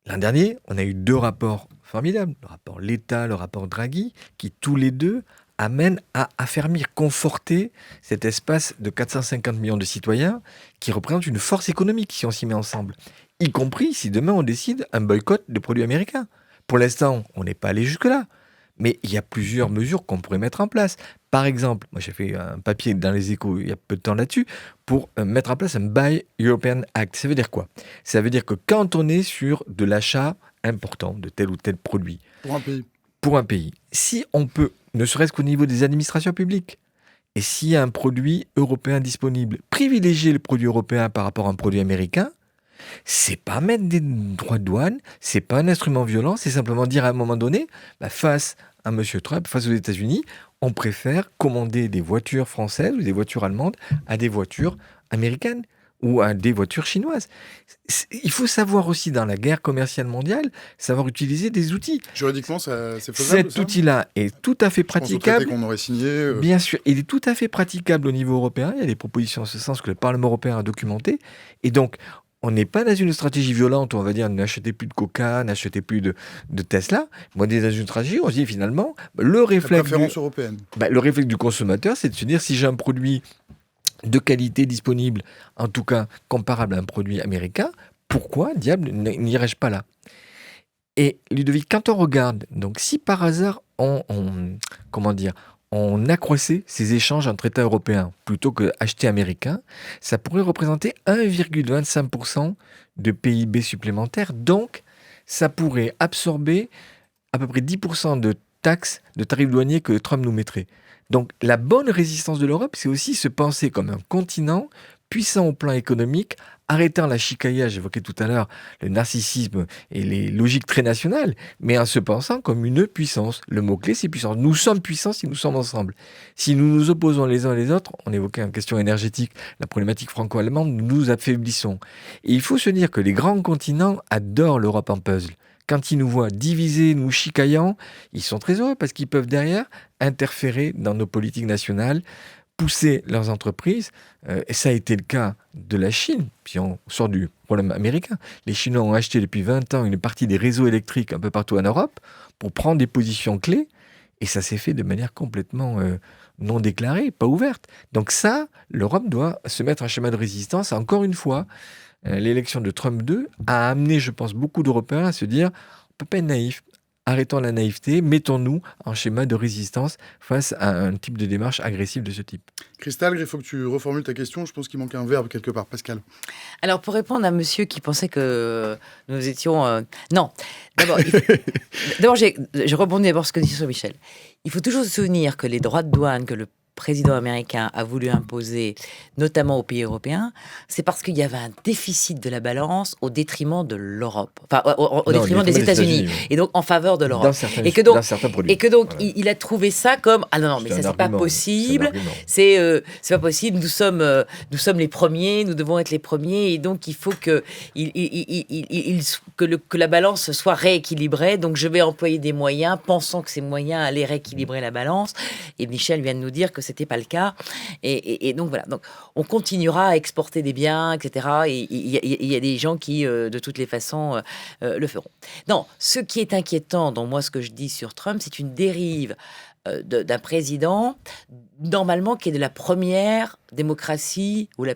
L'an dernier, on a eu 2 rapports formidables, le rapport Letta, le rapport Draghi, qui tous les deux amènent à affermir, conforter cet espace de 450 millions de citoyens qui représente une force économique si on s'y met ensemble, y compris si demain on décide un boycott de produits américains. Pour l'instant, on n'est pas allé jusque-là. Mais il y a plusieurs mesures qu'on pourrait mettre en place. Par exemple, moi j'ai fait un papier dans les Échos il y a peu de temps là-dessus, pour mettre en place un Buy European Act. Ça veut dire quoi ? Ça veut dire que quand on est sur de l'achat important de tel ou tel produit, pour un pays, si on peut, ne serait-ce qu'au niveau des administrations publiques, et s'il y a un produit européen disponible, privilégier le produit européen par rapport à un produit américain, c'est pas mettre des droits de douane, c'est pas un instrument violent, c'est simplement dire à un moment donné, face à M. Trump, face aux États-Unis, on préfère commander des voitures françaises ou des voitures allemandes à des voitures américaines ou à des voitures chinoises. Il faut savoir aussi, dans la guerre commerciale mondiale, savoir utiliser des outils. Juridiquement, c'est faisable. Cet outil-là est tout à fait praticable. Qu'on aurait signé. Bien sûr, il est tout à fait praticable au niveau européen. Il y a des propositions en ce sens que le Parlement européen a documentées. Et donc, on n'est pas dans une stratégie violente où on va dire n'achetez plus de Coca, n'achetez plus de Tesla. On est dans une stratégie où on se dit finalement, le réflexe du consommateur, c'est de se dire si j'ai un produit de qualité disponible, en tout cas comparable à un produit américain, pourquoi, diable, n'irais-je pas là ? Et Ludovic, quand on regarde, donc si par hasard on on accroissait ces échanges entre États européens plutôt que acheter américain, ça pourrait représenter 1,25% de PIB supplémentaire. Donc, ça pourrait absorber à peu près 10% de taxes, de tarifs douaniers que Trump nous mettrait. Donc, la bonne résistance de l'Europe, c'est aussi se penser comme un continent puissant au plan économique, arrêtant la chicaya, j'évoquais tout à l'heure le narcissisme et les logiques très nationales, mais en se pensant comme une puissance. Le mot-clé, c'est puissance. Nous sommes puissants si nous sommes ensemble. Si nous nous opposons les uns les autres, on évoquait en question énergétique la problématique franco-allemande, nous nous affaiblissons. Et il faut se dire que les grands continents adorent l'Europe en puzzle. Quand ils nous voient divisés, nous chicaillant, ils sont très heureux parce qu'ils peuvent derrière interférer dans nos politiques nationales, pousser leurs entreprises, et ça a été le cas de la Chine, puis on sort du problème américain. Les Chinois ont acheté depuis 20 ans une partie des réseaux électriques un peu partout en Europe pour prendre des positions clés, et ça s'est fait de manière complètement non déclarée, pas ouverte. Donc ça, l'Europe doit se mettre en schéma de résistance. Encore une fois, l'élection de Trump 2 a amené, je pense, beaucoup d'Européens à se dire, on ne peut pas être naïf. Arrêtons la naïveté, mettons-nous en schéma de résistance face à un type de démarche agressive de ce type. Christelle, il faut que tu reformules ta question. Je pense qu'il manque un verbe quelque part. Pascal. Alors, pour répondre à monsieur qui pensait que nous étions... Non, d'abord, je rebondis d'abord sur ce que dit sur Michel. Il faut toujours se souvenir que les droits de douane que le président américain a voulu imposer, notamment aux pays européens, c'est parce qu'il y avait un déficit de la balance au détriment de l'Europe, enfin au détriment des États-Unis, et donc en faveur de l'Europe. Et que donc, voilà. il a trouvé ça comme non, mais ça c'est pas possible, c'est pas possible. Nous sommes les premiers, nous devons être les premiers, et donc il faut que la balance soit rééquilibrée. Donc je vais employer des moyens, pensant que ces moyens allaient rééquilibrer la balance. Et Michel vient de nous dire que c'était pas le cas, et donc voilà. Donc on continuera à exporter des biens, etc. Et il y a des gens qui, de toutes les façons, le feront. Non, ce qui est inquiétant dans moi, ce que je dis sur Trump, c'est une dérive d'un président normalement qui est de la première démocratie ou la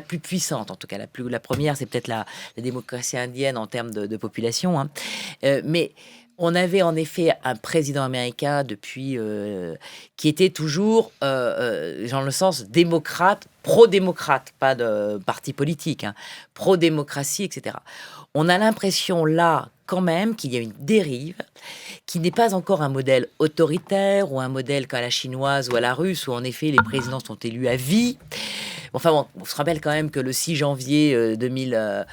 plus puissante, en tout cas. La première, c'est peut-être la démocratie indienne en termes de population, hein. Mais on avait en effet un président américain depuis qui était toujours, dans le sens démocrate, pro-démocrate, pas de parti politique, hein, pro-démocratie, etc. On a l'impression là, quand même, qu'il y a une dérive qui n'est pas encore un modèle autoritaire ou un modèle qu'à la chinoise ou à la russe, où en effet les présidents sont élus à vie. Enfin bon, on se rappelle quand même que le 6 janvier 2020,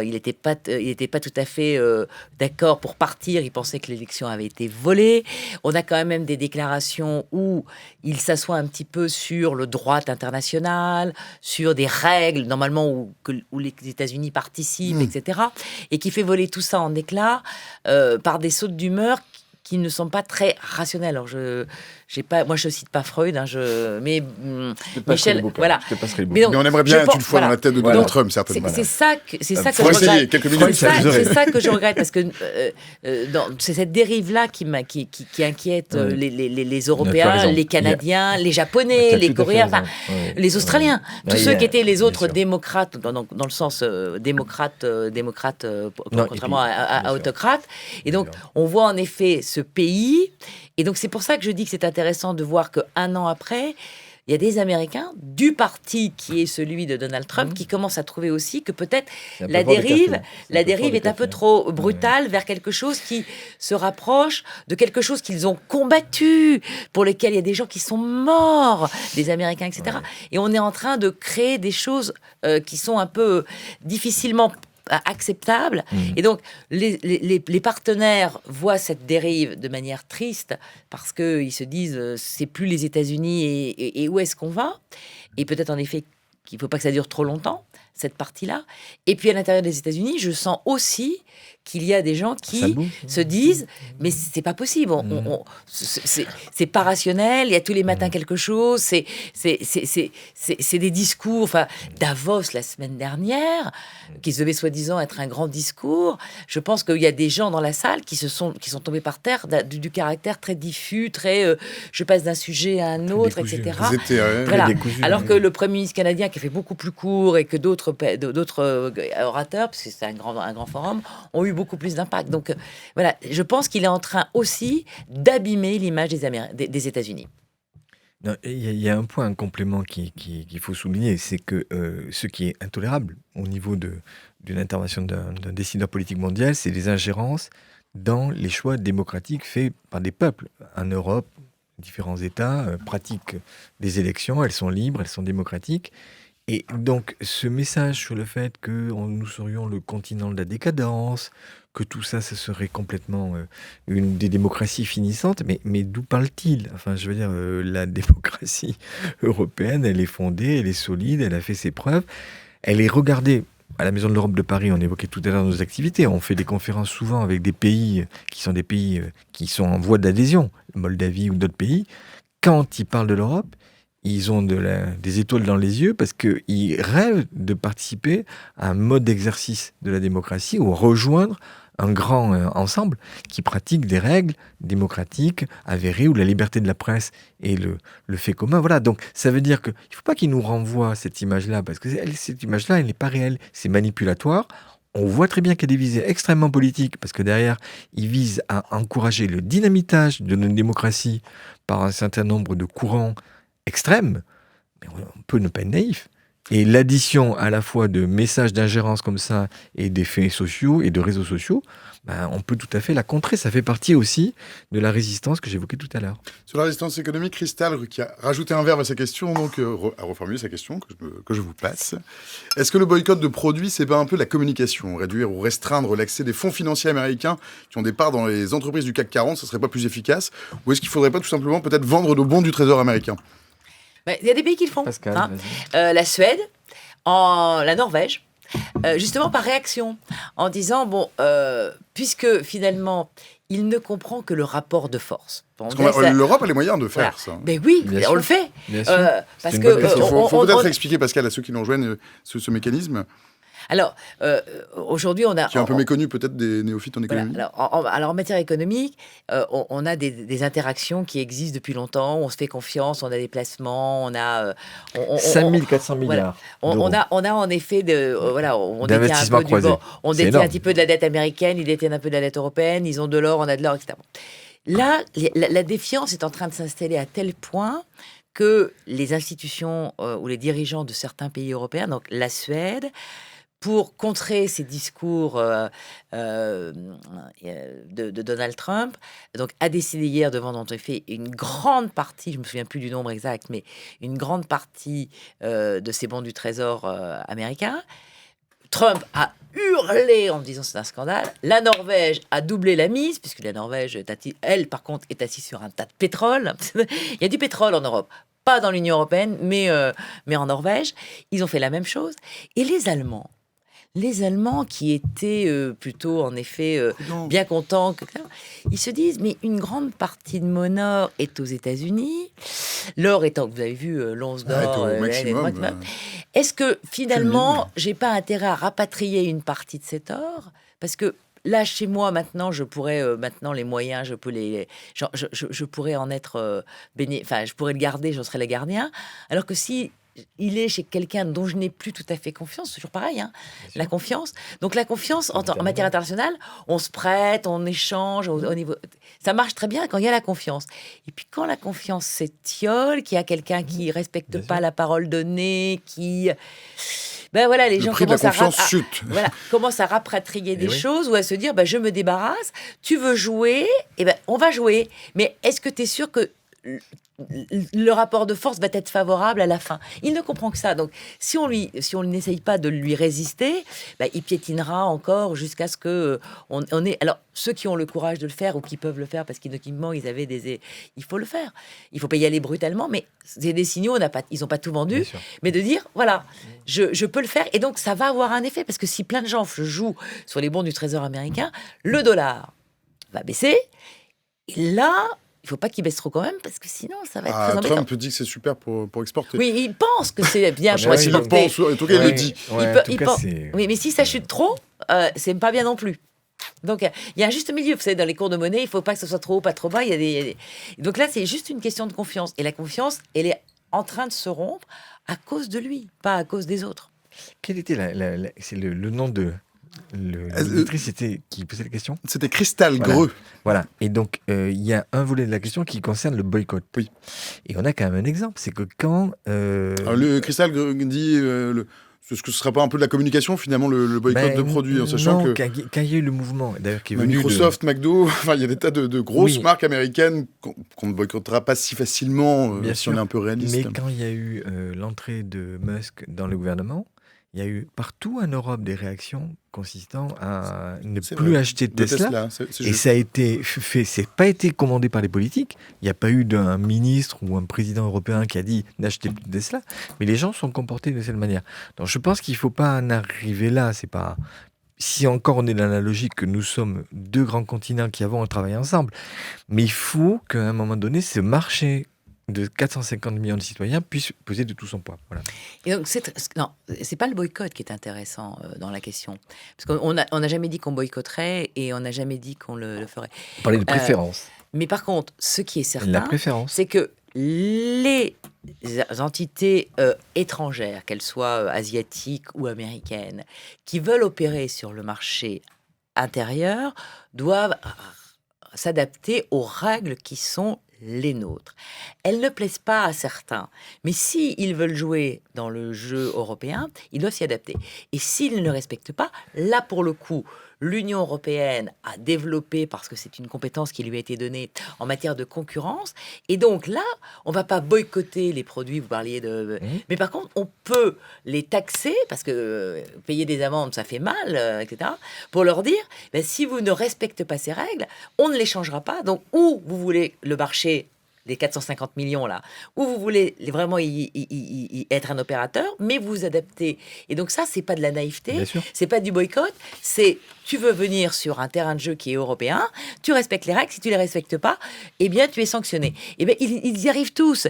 il n'était pas tout à fait d'accord pour partir. Il pensait que l'élection avait été volée. On a quand même des déclarations où il s'assoit un petit peu sur le droit international, sur des règles normalement où les États-Unis participent, etc. Et qui fait voler tout ça en éclats par des sautes d'humeur qui ne sont pas très rationnels. Alors moi je cite pas Freud, hein, mais Michel, voilà. Mais on aimerait bien être une fois dans la tête de Donald Trump, certainement. C'est ça que je regrette. C'est ça que je regrette, parce que c'est cette dérive-là qui inquiète les Européens, les Canadiens, les Japonais, les Coréens, les Australiens, tous ceux qui étaient les autres démocrates, dans le sens démocrate, contrairement à autocrate. Et donc, on voit en effet ce pays. Et donc, c'est pour ça que je dis que c'est intéressant de voir qu'un an après, il y a des Américains du parti qui est celui de Donald Trump qui commencent à trouver aussi que peut-être la dérive est un peu trop brutale vers quelque chose qui se rapproche de quelque chose qu'ils ont combattu, pour lesquels il y a des gens qui sont morts, des Américains, etc. Ouais. Et on est en train de créer des choses qui sont un peu difficilement acceptable. Et donc les partenaires voient cette dérive de manière triste parce qu'ils se disent c'est plus les États-Unis et où est-ce qu'on va, et peut-être en effet qu'il ne faut pas que ça dure trop longtemps, cette partie-là. Et puis à l'intérieur des États-Unis, je sens aussi qu'il y a des gens qui se disent mais c'est pas possible, c'est pas rationnel, il y a tous les matins quelque chose, c'est des discours, enfin Davos la semaine dernière qui devait soi-disant être un grand discours. Je pense qu'il y a des gens dans la salle qui sont tombés par terre du caractère très diffus, très je passe d'un sujet à un autre, etc. Voilà. Alors que le Premier ministre canadien, qui a fait beaucoup plus court, et que d'autres orateurs, parce que c'est un grand forum, ont eu beaucoup plus d'impact. Donc voilà, je pense qu'il est en train aussi d'abîmer l'image des États-Unis. Non, il y a un point, un complément qu'il faut souligner, c'est que ce qui est intolérable au niveau d'une intervention d'un décideur politique mondial, c'est les ingérences dans les choix démocratiques faits par des peuples. En Europe, différents États pratiquent des élections, elles sont libres, elles sont démocratiques. Et donc, ce message sur le fait que nous serions le continent de la décadence, que tout ça, ce serait complètement une des démocraties finissantes, mais d'où parle-t-il? Enfin, je veux dire, la démocratie européenne, elle est fondée, elle est solide, elle a fait ses preuves, elle est regardée. À la Maison de l'Europe de Paris, on évoquait tout à l'heure nos activités. On fait des conférences souvent avec des pays qui sont en voie d'adhésion, Moldavie ou d'autres pays. Quand ils parlent de l'Europe, ils ont des étoiles dans les yeux parce qu'ils rêvent de participer à un mode d'exercice de la démocratie ou rejoindre un grand ensemble qui pratique des règles démocratiques avérées où la liberté de la presse est le fait commun. Voilà, donc ça veut dire qu'il ne faut pas qu'ils nous renvoient cette image-là parce que cette image-là, elle n'est pas réelle, c'est manipulatoire. On voit très bien qu'il y a des visées extrêmement politiques parce que derrière, ils visent à encourager le dynamitage de nos démocraties par un certain nombre de courants extrêmes, mais on peut ne pas être naïf. Et l'addition à la fois de messages d'ingérence comme ça et des faits sociaux et de réseaux sociaux, on peut tout à fait la contrer. Ça fait partie aussi de la résistance que j'évoquais tout à l'heure. Sur la résistance économique, Christale, qui a rajouté un verbe à sa question, donc a reformulé sa question, que je vous passe. Est-ce que le boycott de produits, c'est pas un peu la communication? Réduire ou restreindre l'accès des fonds financiers américains qui ont des parts dans les entreprises du CAC 40, ce serait pas plus efficace? Ou est-ce qu'il faudrait pas tout simplement peut-être vendre nos bons du Trésor américain? Il y a des pays qui le font. Pascal, la Suède, la Norvège, justement par réaction, en disant, puisque finalement, il ne comprend que le rapport de force. Parce l'Europe a les moyens de faire ça. Mais oui, on le fait. Parce que il faut peut-être expliquer, Pascal, à ceux qui nous rejoignent, ce mécanisme. Alors, aujourd'hui, on a... Qui est un peu méconnu peut-être des néophytes en économie. Voilà, alors, en matière économique, on a des interactions qui existent depuis longtemps, on se fait confiance, on a des placements, on a... 5 400 milliards on a en effet, on détient un petit peu de la dette américaine, ils détiennent un peu de la dette européenne, ils ont de l'or, on a de l'or, etc. Là, la défiance est en train de s'installer à tel point que les institutions ou les dirigeants de certains pays européens, donc la Suède, pour contrer ces discours de Donald Trump, donc a décidé hier de vendre en effet une grande partie, je me souviens plus du nombre exact, mais une grande partie de ces bons du Trésor américain. Trump a hurlé en disant c'est un scandale. La Norvège a doublé la mise, puisque la Norvège, elle par contre, est assise sur un tas de pétrole. Il y a du pétrole en Europe. Pas dans l'Union européenne, mais en Norvège. Ils ont fait la même chose. Et les Allemands qui étaient plutôt, en effet, bien contents, ils se disent, mais une grande partie de mon or est aux États-Unis. L'or étant, vous avez vu, l'once d'or, au maximum. Est-ce que, finalement, j'ai pas intérêt à rapatrier une partie de cet or? Parce que là, chez moi, maintenant, je pourrais, les moyens, je pourrais en être je pourrais le garder, j'en serais le gardien. Alors que si il est chez quelqu'un dont je n'ai plus tout à fait confiance, c'est toujours pareil, la confiance. Donc la confiance en matière internationale, on se prête, on échange au niveau. Ça marche très bien quand il y a la confiance. Et puis quand la confiance s'étiole, qu'il y a quelqu'un qui respecte pas la parole donnée, qui les gens commencent à rapatrier des choses ou à se dire je me débarrasse, tu veux jouer, on va jouer. Mais est-ce que tu es sûr que le rapport de force va être favorable à la fin? Il ne comprend que ça. Donc, si on n'essaye pas de lui résister, il piétinera encore jusqu'à ce que on ait... Alors, ceux qui ont le courage de le faire ou qui peuvent le faire parce qu'innocument, ils avaient il faut le faire. Il ne faut pas y aller brutalement, mais c'est des signaux, ils n'ont pas tout vendu. Mais de dire, voilà, je peux le faire. Et donc, ça va avoir un effet. Parce que si plein de gens jouent sur les bons du Trésor américain, le dollar va baisser. Et là... il ne faut pas qu'il baisse trop quand même, parce que sinon, ça va être très embêtant. Trump dit que c'est super pour exporter. Oui, il pense que c'est bien pour exporter. Il pense, en tout cas, il le dit. Oui, mais si ça chute trop, c'est pas bien non plus. Donc, il y a un juste milieu. Vous savez, dans les cours de monnaie, il ne faut pas que ce soit trop haut, pas trop bas. Donc là, c'est juste une question de confiance. Et la confiance, elle est en train de se rompre à cause de lui, pas à cause des autres. Quel était c'est le nom L'auditrice qui posait la question. C'était Cristal Voilà. Greux. Voilà. Et donc, il y a un volet de la question qui concerne le boycott. Oui. Et on a quand même un exemple. C'est que quand... Alors, le Cristal Greux dit est-ce que ce ne serait pas un peu de la communication, finalement, le boycott de produits, en sachant non, que quand il y a eu le mouvement, d'ailleurs, qui est venu Microsoft, McDo, enfin, il y a des tas de grosses Oui. marques américaines qu'on ne boycottera pas si facilement, Bien si sûr. on est un peu réaliste. Mais quand il y a eu l'entrée de Musk dans le gouvernement, il y a eu partout en Europe des réactions consistant à ne C'est plus vrai. acheter de De Tesla. c'est Et juste. ça a été fait, c'est pas été commandé par les politiques. Il n'y a pas eu d'un ministre ou un président européen qui a dit n'achetez plus de Tesla. Mais les gens sont comportés de cette manière. Donc je pense qu'il ne faut pas en arriver là. C'est pas. Si encore on est dans la logique que nous sommes deux grands continents qui avons à travailler ensemble, mais il faut qu'à un moment donné, ce marché de 450 millions de citoyens puisse peser de tout son poids. Voilà. Et donc, non, c'est pas le boycott qui est intéressant dans la question. Parce qu'on n'a jamais dit qu'on boycotterait et on n'a jamais dit qu'on le ferait. On parlait de préférence. Mais par contre, ce qui est La certain, préférence. c'est que les entités étrangères, qu'elles soient asiatiques ou américaines, qui veulent opérer sur le marché intérieur, doivent s'adapter aux règles qui sont les nôtres. Elles ne plaisent pas à certains, mais s'ils veulent jouer dans le jeu européen, ils doivent s'y adapter. Et s'ils ne le respectent pas, là pour le coup, l'Union européenne a développé, parce que c'est une compétence qui lui a été donnée en matière de concurrence, et donc là, on ne va pas boycotter les produits, vous parliez de... Mais par contre, on peut les taxer, parce que payer des amendes, ça fait mal, etc., pour leur dire, ben, si vous ne respectez pas ces règles, on ne les changera pas. Donc, ou vous voulez le marché des 450 millions là, où vous voulez vraiment y être un opérateur, mais vous vous adaptez. Et donc ça, c'est pas de la naïveté, Bien sûr. c'est pas du boycott, c'est tu veux venir sur un terrain de jeu qui est européen, tu respectes les règles, si tu les respectes pas, eh bien tu es sanctionné. Eh bien ils y arrivent tous,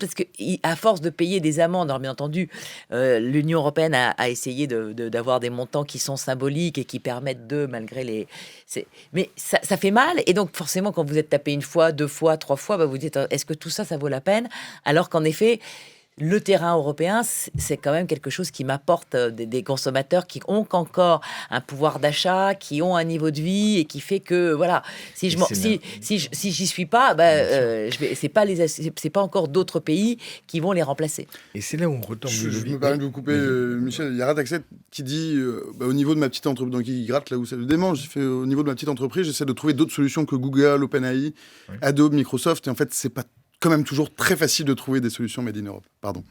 parce que à force de payer des amendes, alors bien entendu, l'Union européenne a essayé d'avoir des montants qui sont symboliques et qui permettent malgré les... Mais ça fait mal, et donc forcément quand vous êtes tapé une fois, deux fois, trois fois, bah, vous dites est-ce que tout ça, ça vaut la peine? Alors qu'en effet, le terrain européen, c'est quand même quelque chose qui m'apporte des consommateurs qui ont encore un pouvoir d'achat, qui ont un niveau de vie, et qui fait que voilà, si j'y suis pas, c'est pas encore d'autres pays qui vont les remplacer. Et c'est là où on retombe. Je me permets de vous couper, Michel. Il y a Rataxet qui dit au niveau de ma petite entreprise, donc il gratte là où ça le démange. Il fait au niveau de ma petite entreprise, j'essaie de trouver d'autres solutions que Google, OpenAI, Adobe, Microsoft. Et en fait, c'est pas quand même toujours très facile de trouver des solutions made in Europe. Pardon.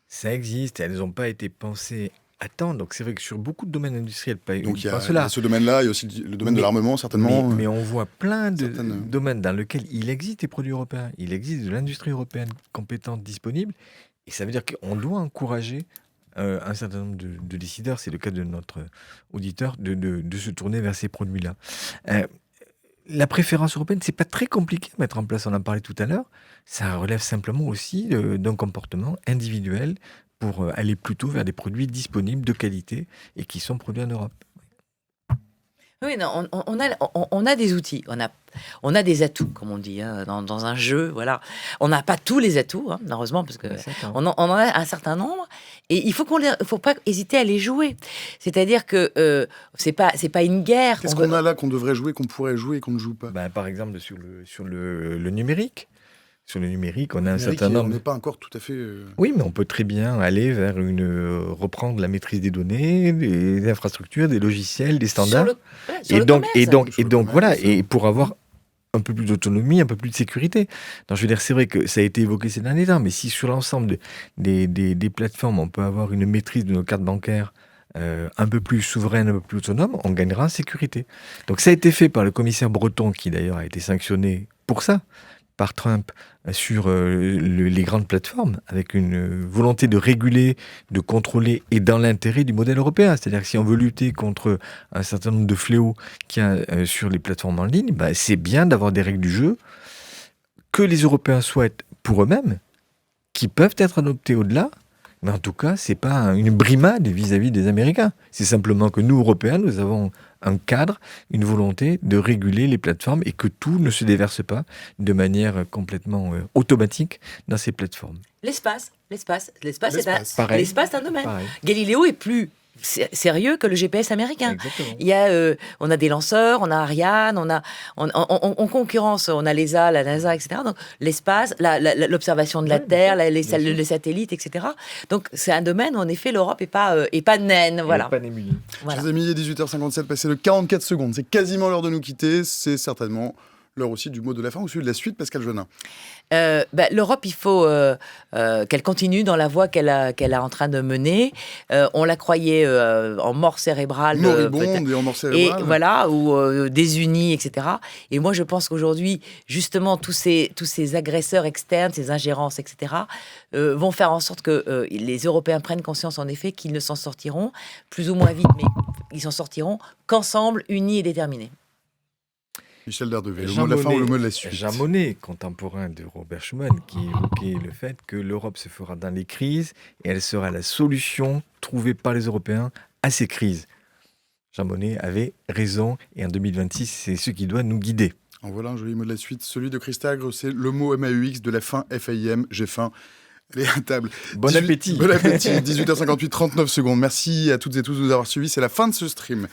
Ça existe, elles n'ont pas été pensées à temps. Donc c'est vrai que sur beaucoup de domaines industriels, pas Donc il y a cela. ce domaine-là, il y a aussi le domaine de l'armement, certainement. Mais on voit plein de certaines- domaines dans lesquels il existe des produits européens, il existe de l'industrie européenne compétente, disponible. Et ça veut dire qu'on doit encourager un certain nombre de décideurs, c'est le cas de notre auditeur, de se tourner vers ces produits-là. La préférence européenne, c'est pas très compliqué à mettre en place, on en parlait tout à l'heure. Ça relève simplement aussi d'un comportement individuel pour aller plutôt vers des produits disponibles de qualité et qui sont produits en Europe. Oui, non, on a des outils, on a des atouts, comme on dit, hein, dans un jeu. Voilà, on n'a pas tous les atouts, hein, heureusement, parce que on en a un certain nombre, et il faut faut pas hésiter à les jouer. C'est-à-dire que c'est pas une guerre. Qu'est-ce qu'on a là qu'on devrait jouer, qu'on pourrait jouer et qu'on ne joue pas? Par exemple, sur le numérique. Sur le numérique, on a un certain nombre. On n'est pas encore tout à fait. Oui, mais on peut très bien aller vers reprendre la maîtrise des données, des infrastructures, des logiciels, des standards. Et donc voilà, et pour avoir un peu plus d'autonomie, un peu plus de sécurité. Donc, je veux dire, c'est vrai que ça a été évoqué ces derniers temps, mais si sur l'ensemble des plateformes, on peut avoir une maîtrise de nos cartes bancaires un peu plus souveraine, un peu plus autonome, on gagnera en sécurité. Donc ça a été fait par le commissaire Breton, qui d'ailleurs a été sanctionné pour ça, par Trump sur les grandes plateformes, avec une volonté de réguler, de contrôler, et dans l'intérêt du modèle européen. C'est-à-dire que si on veut lutter contre un certain nombre de fléaux qu'il y a sur les plateformes en ligne, c'est bien d'avoir des règles du jeu que les Européens souhaitent pour eux-mêmes, qui peuvent être adoptées au-delà, mais en tout cas, ce n'est pas une brimade vis-à-vis des Américains. C'est simplement que nous, Européens, nous avons un cadre, une volonté de réguler les plateformes et que tout ne se déverse pas de manière complètement automatique dans ces plateformes. L'espace, c'est Pareil. l'espace, c'est un domaine. Pareil. Galiléo est plus sérieux que le GPS américain. Exactement. On a des lanceurs, on a Ariane, on concurrence, on a l'ESA, la NASA, etc. Donc l'espace, l'observation de la Terre, les satellites, etc. Donc c'est un domaine où en effet l'Europe est pas naine, voilà. Pas démunie. Voilà. Chers amis, il est 18h57, passé le 44 secondes. C'est quasiment l'heure de nous quitter. C'est certainement l'heure aussi du mot de la fin ou celui de la suite, Pascal Jeunin. L'Europe, il faut qu'elle continue dans la voie qu'elle est en train de mener. On la croyait en mort cérébrale. Moribonde et en mort cérébrale. Et voilà, ou désunie, etc. Et moi, je pense qu'aujourd'hui, justement, tous ces agresseurs externes, ces ingérences, etc., vont faire en sorte que les Européens prennent conscience, en effet, qu'ils ne s'en sortiront plus ou moins vite, mais ils s'en sortiront qu'ensemble, unis et déterminés. Michel Dardeville, le mot de la fin ou le mot de la suite? Jean Monnet, contemporain de Robert Schuman, qui évoquait le fait que l'Europe se fera dans les crises et elle sera la solution trouvée par les Européens à ces crises. Jean Monnet avait raison et en 2026, c'est ce qui doit nous guider. En voilà un joli mot de la suite. Celui de Christagre, c'est le mot MAUX de la fin FAIM. J'ai faim. Allez, à table. Bon appétit. Bon appétit. 18h58, 39 secondes. Merci à toutes et tous de nous avoir suivis. C'est la fin de ce stream.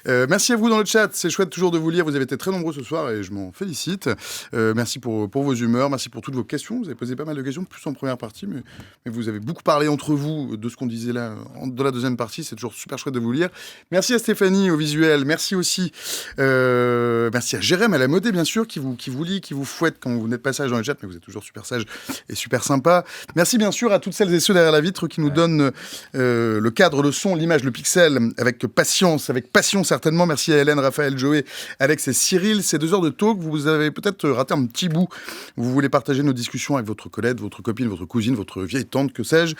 Merci à vous dans le chat. C'est chouette toujours de vous lire. Vous avez été très nombreux ce soir et je m'en félicite. Merci pour vos humeurs. Merci pour toutes vos questions. Vous avez posé pas mal de questions, plus en première partie, mais vous avez beaucoup parlé entre vous de ce qu'on disait là dans la deuxième partie. C'est toujours super chouette de vous lire. Merci à Stéphanie au visuel. Merci aussi merci à Jérém à la modé, bien sûr, qui vous lit, qui vous fouette quand vous n'êtes pas sage dans le chat, mais vous êtes toujours super sage et super sympa. Merci bien sûr à toutes celles et ceux derrière la vitre qui nous donnent le cadre, le son, l'image, le pixel, avec patience, avec passion certainement. Merci à Hélène, Raphaël, Joé, Alex et Cyril. Ces 2 heures de talk, vous avez peut-être raté un petit bout. Vous voulez partager nos discussions avec votre collègue, votre copine, votre cousine, votre vieille tante, que sais-je.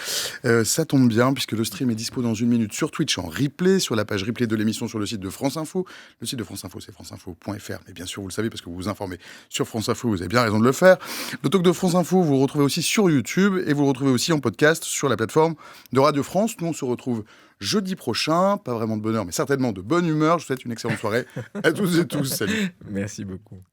Ça tombe bien, puisque le stream est dispo dans 1 minute sur Twitch en replay, sur la page replay de l'émission sur le site de France Info. Le site de France Info, c'est franceinfo.fr. Mais bien sûr, vous le savez, parce que vous vous informez sur France Info, vous avez bien raison de le faire. Le talk de France Info, vous le retrouvez aussi sur YouTube et vous le retrouvez aussi en podcast sur la plateforme de Radio France. Nous, on se retrouve jeudi prochain. Pas vraiment de bonheur, mais certainement de bonne humeur. Je vous souhaite une excellente soirée à tous et tous. Salut. Merci beaucoup.